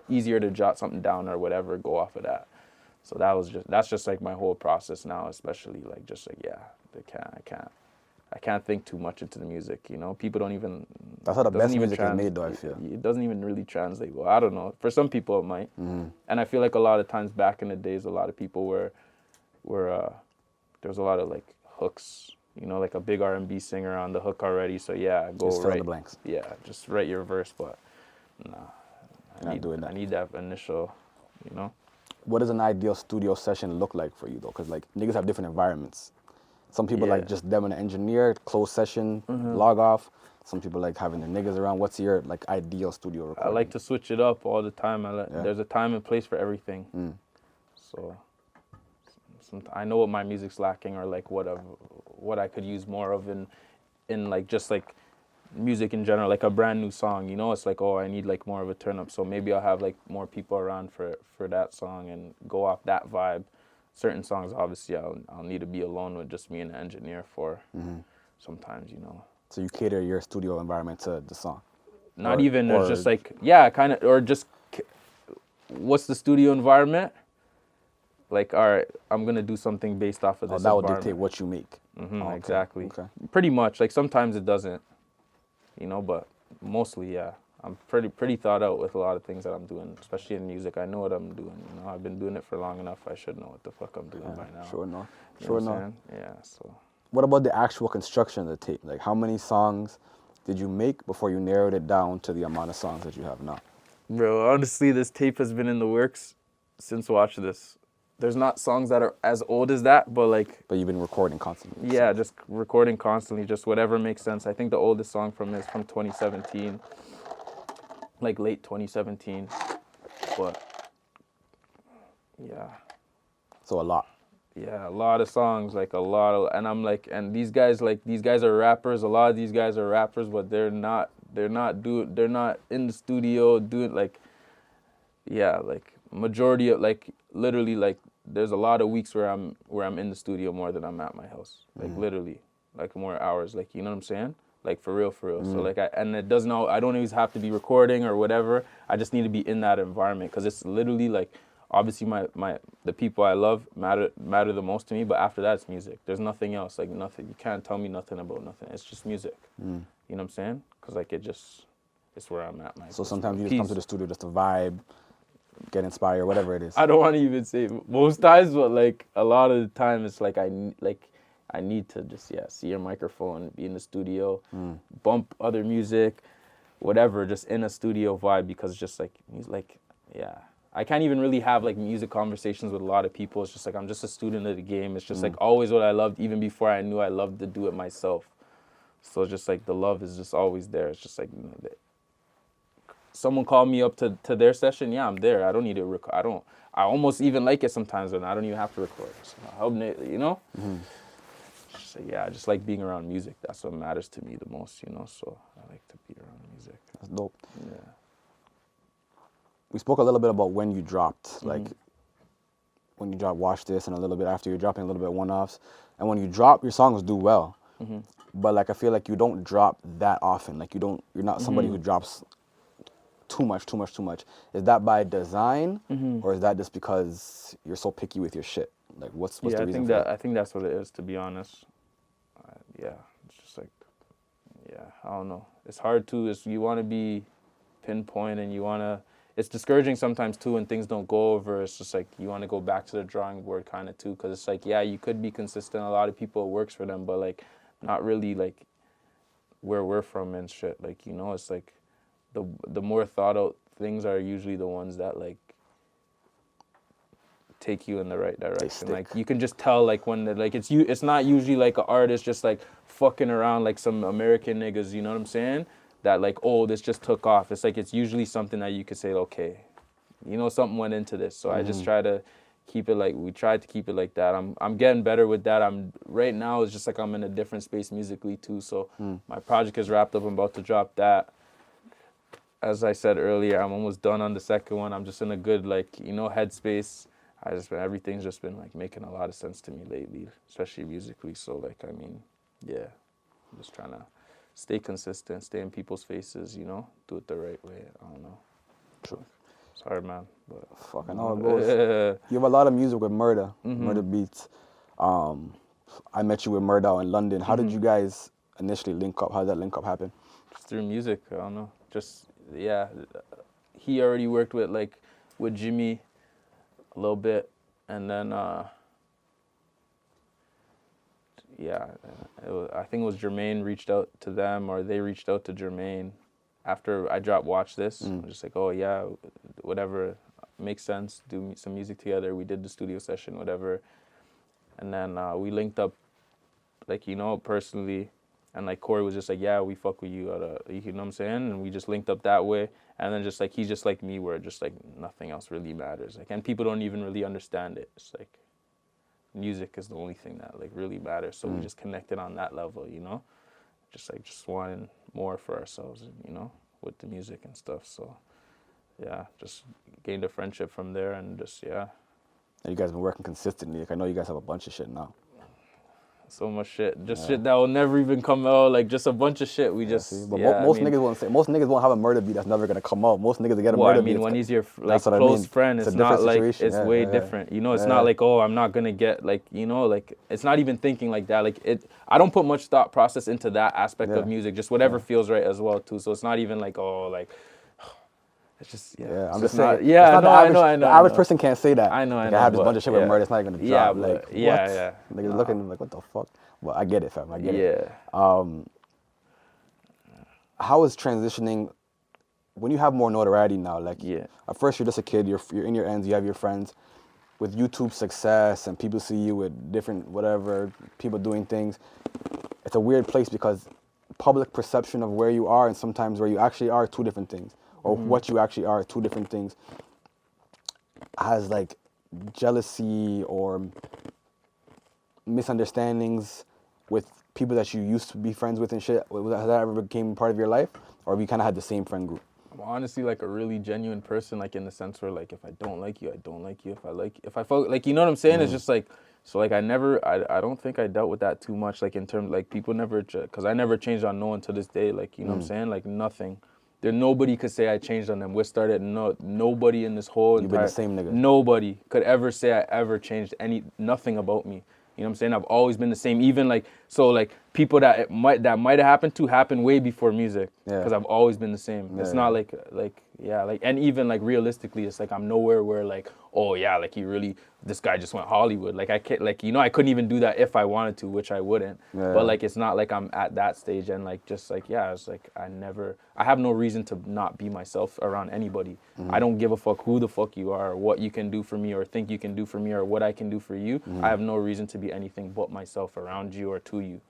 easier to jot something down or whatever, go off of that. So that's just like my whole process now, especially like just like, yeah, I can't think too much into the music, you know. People don't even. That's how the best music is made, though, I feel. It doesn't even really translate well. I don't know. For some people, it might. And I feel like a lot of times back in the days, a lot of people were there was a lot of like hooks, you know, like a big R&B singer on the hook already. So yeah, go just fill in the blanks. Yeah, just write your verse, but nah, I need that initial, you know. What does an ideal studio session look like for you, though? Because like niggas have different environments. Some people like just them and an engineer, closed session, log off. Some people like having their niggas around. What's your like ideal studio recording? I like to switch it up all the time. There's a time and place for everything. So I know what my music's lacking, or like what I could use more of in like just like music in general, like a brand new song, you know. It's like, oh, I need like more of a turn up, so maybe I'll have like more people around for that song and go off that vibe. Certain songs, obviously, I'll need to be alone with just me and the engineer for sometimes, you know. So you cater your studio environment to the song? Not even, or just like, yeah, kind of, or just, what's the studio environment? Like, all right, I'm going to do something based off of this that will dictate what you make. Okay. Exactly. Okay. Pretty much. Like, sometimes it doesn't, you know, but mostly, yeah. I'm pretty thought out with a lot of things that I'm doing, especially in music. I know what I'm doing, you know. I've been doing it for long enough. I should know what the fuck I'm doing by now. Sure enough. Sure enough. Yeah, so. What about the actual construction of the tape? Like, how many songs did you make before you narrowed it down to the amount of songs that you have now? Bro, honestly, this tape has been in the works since Watch This. There's not songs that are as old as that, but like... But you've been recording constantly. Yeah, just recording constantly, just whatever makes sense. I think the oldest song from it is from 2017. Like late 2017, but yeah. So a lot. Yeah, a lot of songs, like a lot of, and I'm like, and these guys are rappers. A lot of these guys are rappers, but they're not in the studio doing like, yeah, like majority of like literally like there's a lot of weeks where I'm in the studio more than I'm at my house, like literally, like more hours, like, you know what I'm saying? Like for real. So like I don't always have to be recording or whatever. I just need to be in that environment, because it's literally like, obviously the people I love matter the most to me, but after that it's music. There's nothing else, like nothing. You can't tell me nothing about nothing. It's just music. You know what I'm saying? Because like it's where I'm at. So sometimes you just come to the studio just to vibe, get inspired, whatever it is. I don't want to even say most times, but like a lot of the time it's like I need to just, see your microphone, be in the studio, bump other music, whatever, just in a studio vibe, because just like, I can't even really have like music conversations with a lot of people. It's just like, I'm just a student of the game. It's just like always what I loved, even before I knew I loved to do it myself. So it's just like the love is just always there. It's just like, you know, someone called me up to their session, I'm there. I don't need to record. I almost even like it sometimes when I don't even have to record. So I hope, you know? So I just like being around music. That's what matters to me the most, you know. So I like to be around music. That's dope. Yeah. We spoke a little bit about when you dropped, like when you dropped Watch This, and a little bit after you're dropping a little bit one-offs. And when you drop, your songs do well. But like I feel like you don't drop that often. Like you're not somebody who drops too much. Is that by design, or is that just because you're so picky with your shit? Like what's the reason for that? I think that's what it is, to be honest. It's just like, I don't know. It's hard to, you want to be pinpoint, and it's discouraging sometimes too when things don't go over. It's just like, you want to go back to the drawing board kind of too, because it's like, you could be consistent. A lot of people, it works for them, but like not really like where we're from and shit. Like, you know, it's like the more thought out things are usually the ones that like take you in the right direction. Like you can just tell like when it's not usually like an artist just like fucking around like some American niggas, you know what I'm saying? That like, oh, this just took off. It's like, it's usually something that you could say, okay, you know, something went into this. So I just try to keep it like we tried to keep it like that. I'm getting better with that. I'm right now it's just like I'm in a different space musically too. So my project is wrapped up. I'm about to drop that. As I said earlier, I'm almost done on the second one. I'm just in a good headspace. Everything's just been like making a lot of sense to me lately, especially musically. So like yeah, I'm just trying to stay consistent, stay in people's faces, do it the right way. I don't know. True. It's hard, man. But fuck, I know it goes. You have a lot of music with Murda, Murda Beats. I met you with Murda out in London. How did you guys initially link up? How did that link up happen? Just through music. I don't know. Just yeah, he already worked with Jimmy a little bit, and then I think it was Jermaine reached out to them, or they reached out to Jermaine after I dropped Watch This. I'm just like, oh yeah, whatever makes sense, do some music together. We did the studio session, whatever, and then we linked up personally. And like Corey was just like, yeah, we fuck with you, you know what I'm saying? And we just linked up that way. And then just like he's just like me, where just like nothing else really matters. Like, and people don't even really understand it. It's like music is the only thing that like really matters. So we just connected on that level, just wanting more for ourselves, with the music and stuff. So yeah, just gained a friendship from there, and just yeah. And you guys been working consistently. Like I know you guys have a bunch of shit now. So much shit, shit that will never even come out. Like just a bunch of shit. Most niggas won't say. Most niggas won't have a murder beat that's never gonna come out. Most niggas get a murder beat. When he's your close friend, it's not like situation. It's way different. It's not like, oh, I'm not gonna get it's not even thinking like that. Like I don't put much thought process into that aspect of music. Just whatever feels right as well too. So it's not even like, oh, like. It's just I'm just saying. I know. The average person can't say that. I know. I have this bunch of shit with murder. It's not even gonna drop. What? Niggas looking like, what the fuck? Well, I get it, fam. I get it. How is transitioning when you have more notoriety now? At first you're just a kid. You're in your ends. You have your friends. With YouTube success and people see you with different people doing things. It's a weird place because public perception of where you are and sometimes where you actually are two different things. Or what you actually are, two different things, has like jealousy or misunderstandings with people that you used to be friends with and shit. Has that ever became part of your life? Or have you kind of had the same friend group? I'm honestly like a really genuine person, like in the sense where like if I don't like you, I don't like you. If I felt like, you know what I'm saying? It's just like, so like I don't think I dealt with that too much, like in terms, like people never, because I never changed on no one to this day, like, you know what I'm saying? Like nothing. Nobody could say I changed on them. We started, nobody in this whole You've been the same nigga. Nobody could ever say I ever changed nothing about me. You know what I'm saying? I've always been the same. Even people that might have happened to happened way before music. Because I've always been the same. It's not and even like realistically, it's like I'm nowhere where like, oh yeah, like this guy just went Hollywood. Like I can't, like, I couldn't even do that if I wanted to, which I wouldn't. But like, it's not like I'm at that stage and like, just like, yeah, it's like I have no reason to not be myself around anybody. I don't give a fuck who the fuck you are, or what you can do for me, or think you can do for me, or what I can do for you. I have no reason to be anything but myself around you or to you.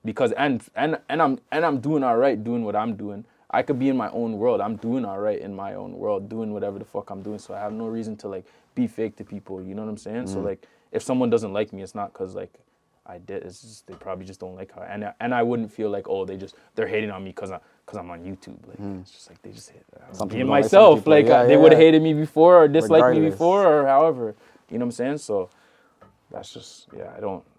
Because and I'm doing all right doing what I'm doing. I could be in my own world. I'm doing all right in my own world, doing whatever the fuck I'm doing. So I have no reason to like be fake to people. You know what I'm saying? So like, if someone doesn't like me, it's not because like I did. It's just they probably just don't like how. And I wouldn't feel like, oh, they're hating on me because I'm on YouTube. Like it's just like they just hate. I'm being myself. Like they would have hated me before or disliked me before or however. You know what I'm saying? So that's just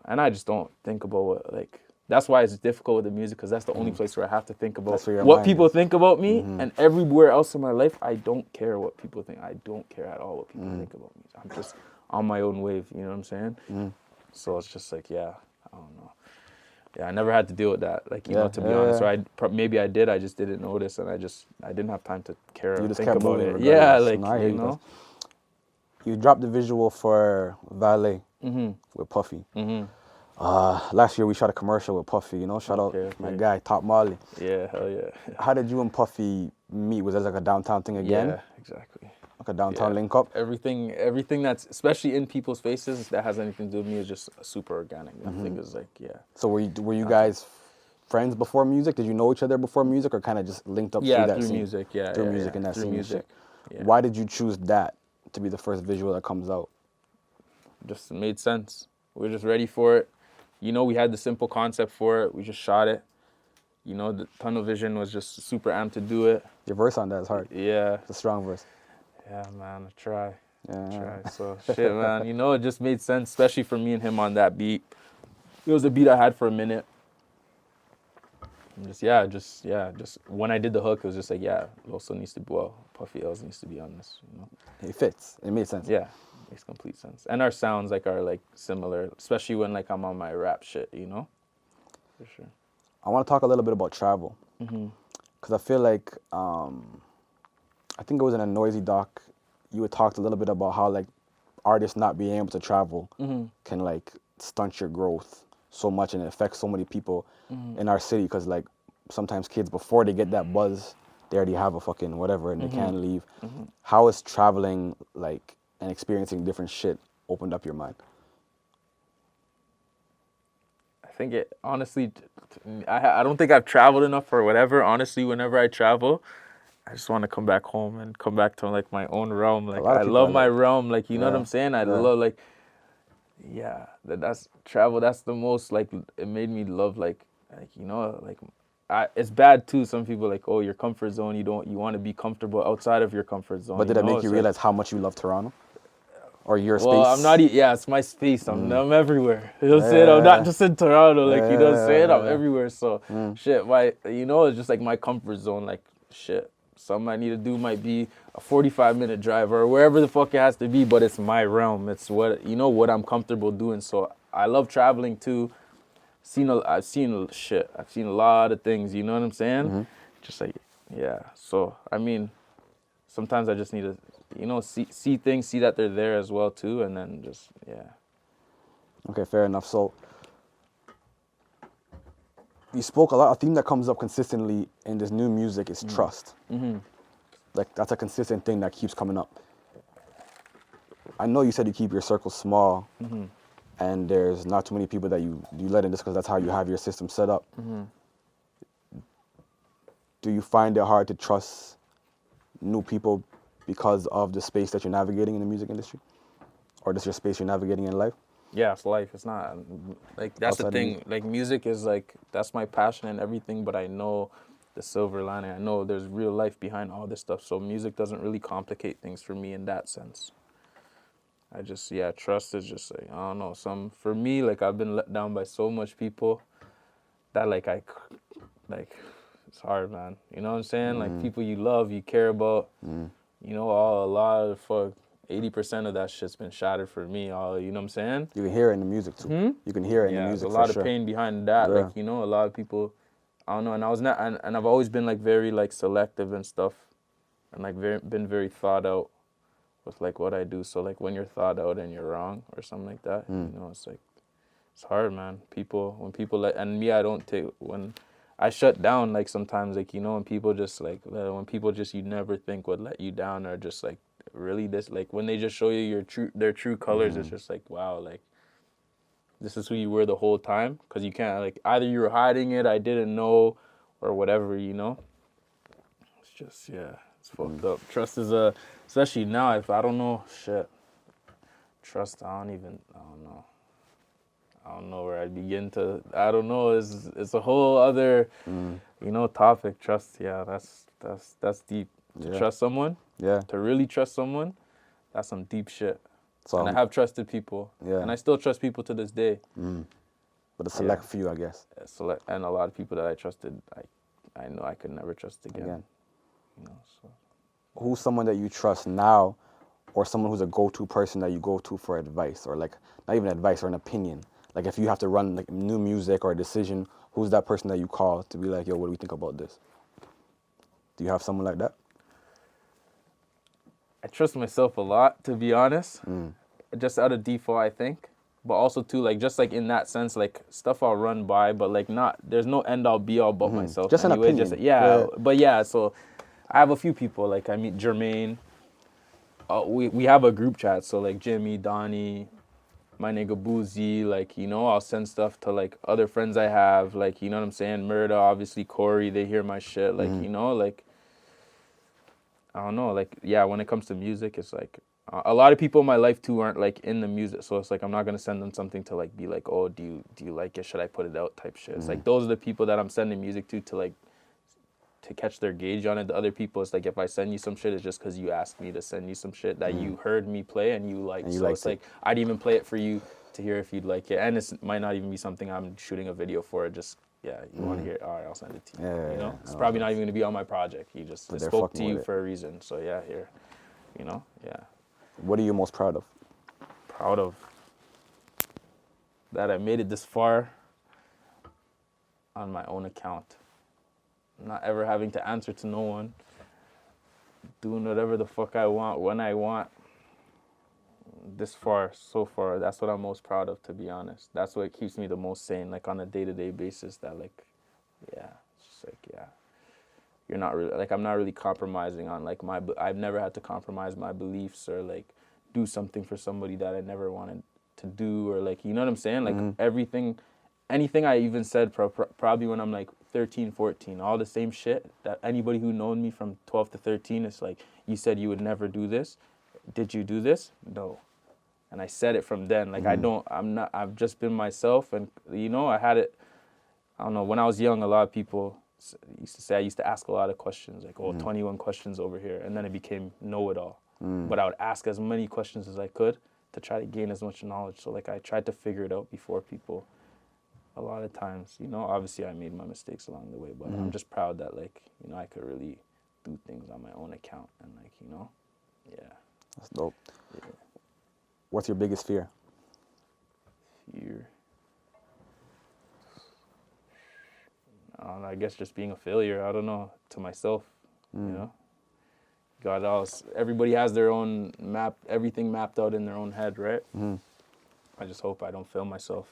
I just don't think about what like. That's why it's difficult with the music, because that's the only place where I have to think about what people think about me. And everywhere else in my life, I don't care what people think. I don't care at all what people think about me. I'm just on my own wave, you know what I'm saying? So it's just like, I don't know. Yeah, I never had to deal with that, like, to be honest. Or maybe I did, I just didn't notice, and I didn't have time to care or think about it. Yeah, like, You dropped the visual for Valet with Puffy. Last year we shot a commercial with Puffy, shout out my guy, Top Molly. Yeah, hell yeah. How did you and Puffy meet? Was that like a downtown thing again? Yeah, exactly. Like a downtown link up? Everything that's, especially in people's faces, that has anything to do with me is just super organic. Nothing is like, So were you guys friends before music? Did you know each other before music, or kind of just linked up through that scene? Music, through music and that through scene music. Why did you choose that to be the first visual that comes out? just made sense. We were just ready for it. You know, we had the simple concept for it. We just shot it. You know, the tunnel vision was just super amped to do it. Your verse on that is hard. Yeah. It's a strong verse. Yeah, man, I try. Yeah. So, shit, man. You know, it just made sense, especially for me and him on that beat. It was a beat I had for a minute. And just when I did the hook, it was just like, yeah, Loso needs to be, Puffy L's needs to be on this, you know? It fits. It made sense. Yeah, it makes complete sense. And our sounds, like, are, like, similar, especially when, like, I'm on my rap shit, you know? For sure. I want to talk a little bit about travel. Mm-hmm. Because I feel like, I think it was in a Noisy doc, you had talked a little bit about how, like, artists not being able to travel can, like, stunt your growth so much, and it affects so many people in our city, because, like, sometimes kids, before they get that buzz, they already have a fucking whatever, and they can't leave. How is traveling, like, and experiencing different shit opened up your mind? I think it, honestly, I don't think I've traveled enough or whatever. Honestly, whenever I travel, I just want to come back home and come back to, like, my own realm. Like, I love my realm. Like, you know what I'm saying? I love, like, that's travel. That's the most, like, it made me love, like, you know, like, it's bad too. Some people like, oh, your comfort zone. You want to be comfortable outside of your comfort zone. But did that make you realize how much you love Toronto? Or your space? Well, I'm not, it's my space. I'm everywhere. You know what I'm saying? I'm not just in Toronto. Like, you know what I'm saying? I'm everywhere. So, shit, you know, it's just like my comfort zone. Like, shit, something I need to do might be a 45-minute drive or wherever the fuck it has to be, but it's my realm. It's what I'm comfortable doing. So, I love traveling too. I've seen a lot of things, you know what I'm saying? Just like, yeah. So, I mean, sometimes I just need to, you know, see things, see that they're there as well too, and then just, yeah. Okay, fair enough. So, you spoke a lot. A theme that comes up consistently in this new music is trust. Like, that's a consistent thing that keeps coming up. I know you said you keep your circle small, and there's not too many people that you let in, just because that's how you have your system set up. Do you find it hard to trust new people because of the space that you're navigating in the music industry? Or just your space you're navigating in life? Yeah, it's life. It's not, like, that's the thing. Like, music is, like, that's my passion and everything, but I know the silver lining. I know there's real life behind all this stuff, so music doesn't really complicate things for me in that sense. I just, trust is just, like, I don't know, for me, like, I've been let down by so much people that, like, it's hard, man. You know what I'm saying? Like, people you love, you care about, you know, a lot of 80% of that shit's been shattered for me, you know what I'm saying? You can hear it in the music, too. You can hear it in the music, there's a lot of pain behind that. Yeah. Like, you know, a lot of people, I don't know, and I was not, and I've always been, like, very, like, selective and stuff, and, like, been very thought out with, like, what I do. So, like, when you're thought out and you're wrong or something like that, you know, it's like, it's hard, man. When people and me, when I shut down, like, sometimes, like, you know, when people just you never think would let you down, or just, like, really this, like, when they just show you their true colors, it's just like, wow, like, this is who you were the whole time, because you can't, like, either you were hiding it, I didn't know, or whatever, you know. It's just, it's fucked up. Trust is especially now, if I don't know, shit. Trust, I don't know. I don't know where I begin to, I don't know, it's a whole other, you know, topic. Trust, that's deep. To trust someone, to really trust someone, that's some deep shit. So, and I have trusted people, and I still trust people to this day. But a select few, I guess. And a lot of people that I trusted, I know I could never trust again. You know, so. Who's someone that you trust now, or someone who's a go-to person that you go to for advice, or, like, not even advice, or an opinion? Like, if you have to run, like, new music or a decision, who's that person that you call to be like, yo, what do you think about this? Do you have someone like that? I trust myself a lot, to be honest. Just out of default, I think. But also, too, like, just, like, in that sense, like, stuff I'll run by, but, like, there's no end-all, be-all about myself. Just anyway, an opinion. But, so I have a few people. Like, I meet Jermaine. We have a group chat, so, like, Jimmy, Donnie, my nigga Boozy, like, you know, I'll send stuff to, like, other friends I have, like, you know what I'm saying? Murda, obviously, Corey, they hear my shit, like, you know, like, I don't know, like, when it comes to music, it's like, A lot of people in my life too aren't like in the music, so it's like I'm not gonna send them something to like be like, oh, do you like it? Should I put it out? Type shit. It's like those are the people that I'm sending music to like to catch their gauge on it. The other people, it's like if I send you some shit, it's just because you asked me to send you some shit that you heard me play and you liked. So it's like I'd even play it for you to hear if you'd like it, and it might not even be something I'm shooting a video for. It just you want to hear it? All right, I'll send it to you. You know, it's probably not even gonna be on my project. You just spoke to you for a reason. So yeah, here, you know, yeah. What are you most proud of? Proud of that I made it this far on my own account. Not ever having to answer to no one. Doing whatever the fuck I want, when I want. This far, so far, that's what I'm most proud of, to be honest. That's what keeps me the most sane, like on a day-to-day basis, that like, yeah, it's just like, yeah. You're not really, like, I'm not really compromising on like I've never had to compromise my beliefs or like do something for somebody that I never wanted to do, or like, you know what I'm saying? Like anything I even said probably when I'm like 13, 14, all the same shit that anybody who known me from 12 to 13, it's like, you said you would never do this. Did you do this? No. And I said it from then. Like, I've just been myself. And, you know, I don't know, when I was young, a lot of people used to say I used to ask a lot of questions, like, 21 questions over here. And then it became know-it-all. But I would ask as many questions as I could to try to gain as much knowledge. So, like, I tried to figure it out before people. A lot of times, you know, obviously I made my mistakes along the way, but I'm just proud that, like, you know, I could really do things on my own account and, like, you know, yeah. That's dope. Yeah. What's your biggest fear? Fear. I guess just being a failure. I don't know, to myself, you know. God, everybody has their own everything mapped out in their own head, right? I just hope I don't fail myself.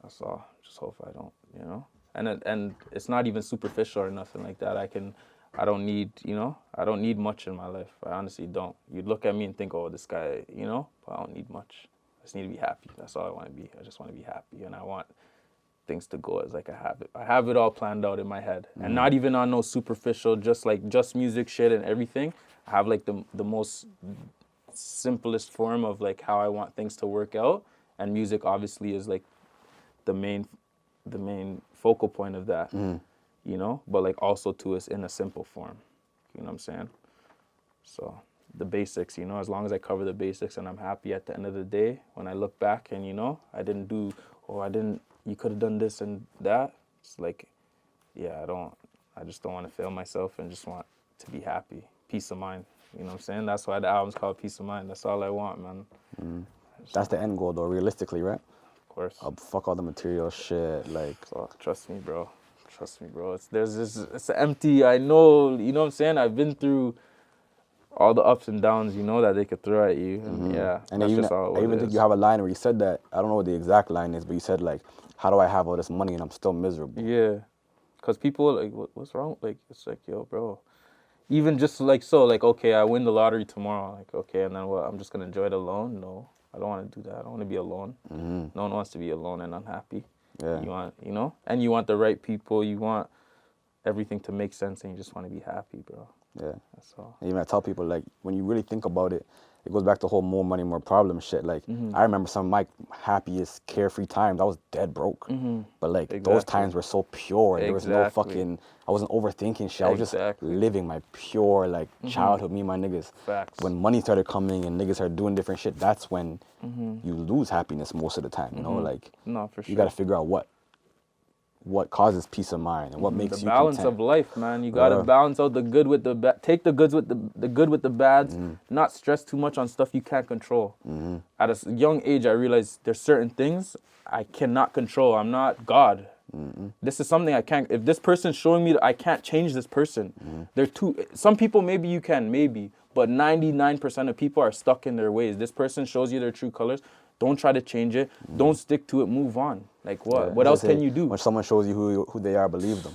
That's all. Just hope I don't, you know. And it's not even superficial or nothing like that. I don't need, you know, I don't need much in my life. I honestly don't. You'd look at me and think, oh, this guy, you know, but I don't need much. I just need to be happy. That's all I want to be. I just want to be happy, and I want things to go as like I have it. I have it all planned out in my head, and not even on no superficial, just music shit and everything. I have like the most simplest form of like how I want things to work out, and music obviously is like the main focal point of that. You know, but like also too is in a simple form, you know what I'm saying? So the basics, you know, as long as I cover the basics and I'm happy at the end of the day, when I look back and, you know, you could have done this and that. It's like, yeah, I just don't want to fail myself and just want to be happy. Peace of mind, you know what I'm saying? That's why the album's called Peace of Mind. That's all I want, man. That's the end goal though, realistically, right? Of course. Fuck all the material shit, like. So, trust me, bro. It's empty. I know, you know what I'm saying? I've been through all the ups and downs, you know, that they could throw at you. And yeah, and that's even, just all I even think you have a line where you said that, I don't know what the exact line is, but you said like, how do I have all this money and I'm still miserable? Yeah, because people like, what's wrong? Like, it's like, yo, bro. Even just like, so like, okay, I win the lottery tomorrow. Like, okay, and then what? I'm just going to enjoy it alone? No, I don't want to do that. I don't want to be alone. No one wants to be alone and unhappy. Yeah. You want, you know, and you want the right people. You want everything to make sense, and you just want to be happy, bro. Yeah. That's all. And even I tell people, like, when you really think about it, it goes back to the whole more money, more problem shit. Like, I remember some of my happiest, carefree times. I was dead broke. But, like, those times were so pure. And there was no fucking, I wasn't overthinking shit. I was just living my pure, like, childhood, me and my niggas. Facts. When money started coming and niggas started doing different shit, that's when you lose happiness most of the time, you know? Like, no, for sure. You got to figure out what causes peace of mind and what makes you the balance content. of life, man. You gotta balance out the good with the bad. Take the goods with the good with the bads. Not stress too much on stuff you can't control. At a young age, I realized there's certain things I cannot control. I'm not God. This is something I can't. If this person's showing me that I can't change this person, some people maybe you can, maybe, but 99% of people are stuck in their ways. This person shows you their true colors. Don't try to change it. Don't stick to it. Move on. Like what? Yeah, what else can you do? When someone shows you who they are, believe them.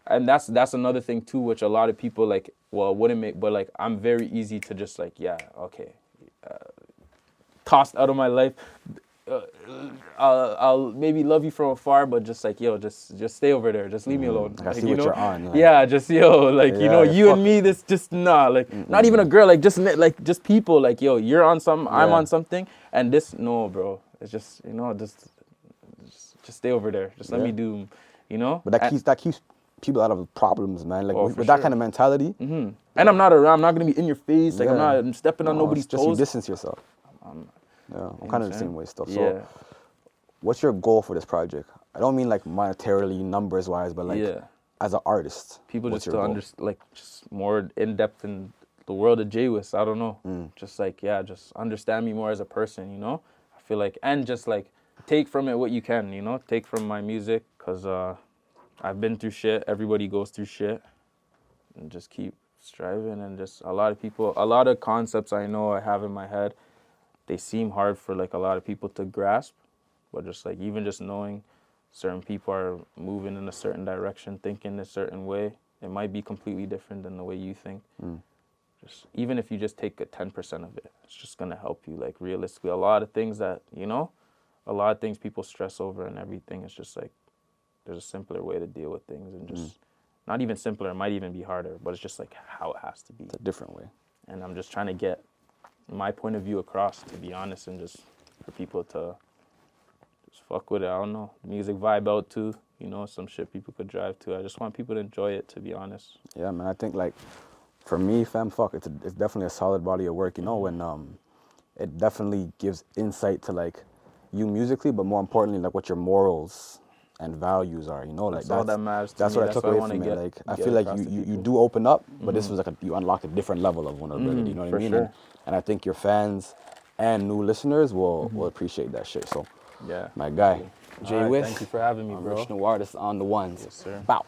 And that's another thing too, which a lot of people like. Well, wouldn't make, but like I'm very easy to just like, yeah, okay, tossed out of my life. I'll maybe love you from afar, but just like, yo, just stay over there. Just leave me alone. I Like, see what you're on. Like, yeah, just, yo, like, you know, yeah, you fuck. and me, this just, nah, like, not even a girl, like, just people, like, yo, you're on something, I'm Yeah. on something, and this, no, bro. It's just, you know, just stay over there. Just let Yeah. me do, you know? But that keeps people out of problems, man. Like Oh, with for that sure. kind of mentality. And I'm not around. I'm not gonna be in your face. Like, Yeah. I'm stepping on No, nobody's it's just you toes. distance yourself. Yeah, I'm kind of the same way still. So, Yeah. what's your goal for this project? I don't mean like monetarily, numbers wise, but like Yeah. as an artist. People what's just your to goal? understand, like, just more in depth in the world of Jay Whiss. I don't know. Just like, yeah, just understand me more as a person, you know? I feel like, and just like take from it what you can, you know? Take from my music, because I've been through shit. Everybody goes through shit. And just keep striving. And just a lot of concepts I know I have in my head, they seem hard for like a lot of people to grasp. But just like, even just knowing certain people are moving in a certain direction, thinking a certain way, it might be completely different than the way you think. Just even if you just take a 10% of it, it's just gonna help you. Like, realistically, a lot of things that, you know, a lot of things people stress over and everything. It's just like, there's a simpler way to deal with things, and just not even simpler. It might even be harder, but it's just like how it has to be. It's a different way. And I'm just trying to get my point of view across, to be honest, and just for people to just fuck with it. I don't know, music vibe out too, you know, some shit people could drive to. I just want people to enjoy it, to be honest. Yeah, man. I think like for me, fam, fuck, it's definitely a solid body of work. You know, when it definitely gives insight to like you musically, but more importantly, like what your morals and values are. You know, like That's all that matters to That's me. what I That's took what I away wanna from it. get- Like I get feel like across to you people. do open up, but this was like you unlocked a different level of vulnerability. You know what for I mean? sure. And I think your fans and new listeners will appreciate that shit. So, Yeah. my guy, Jay All right, Whiss. thank you for having me, I'm bro. Rich Noir. This is on the ones. Yes, sir. Bow.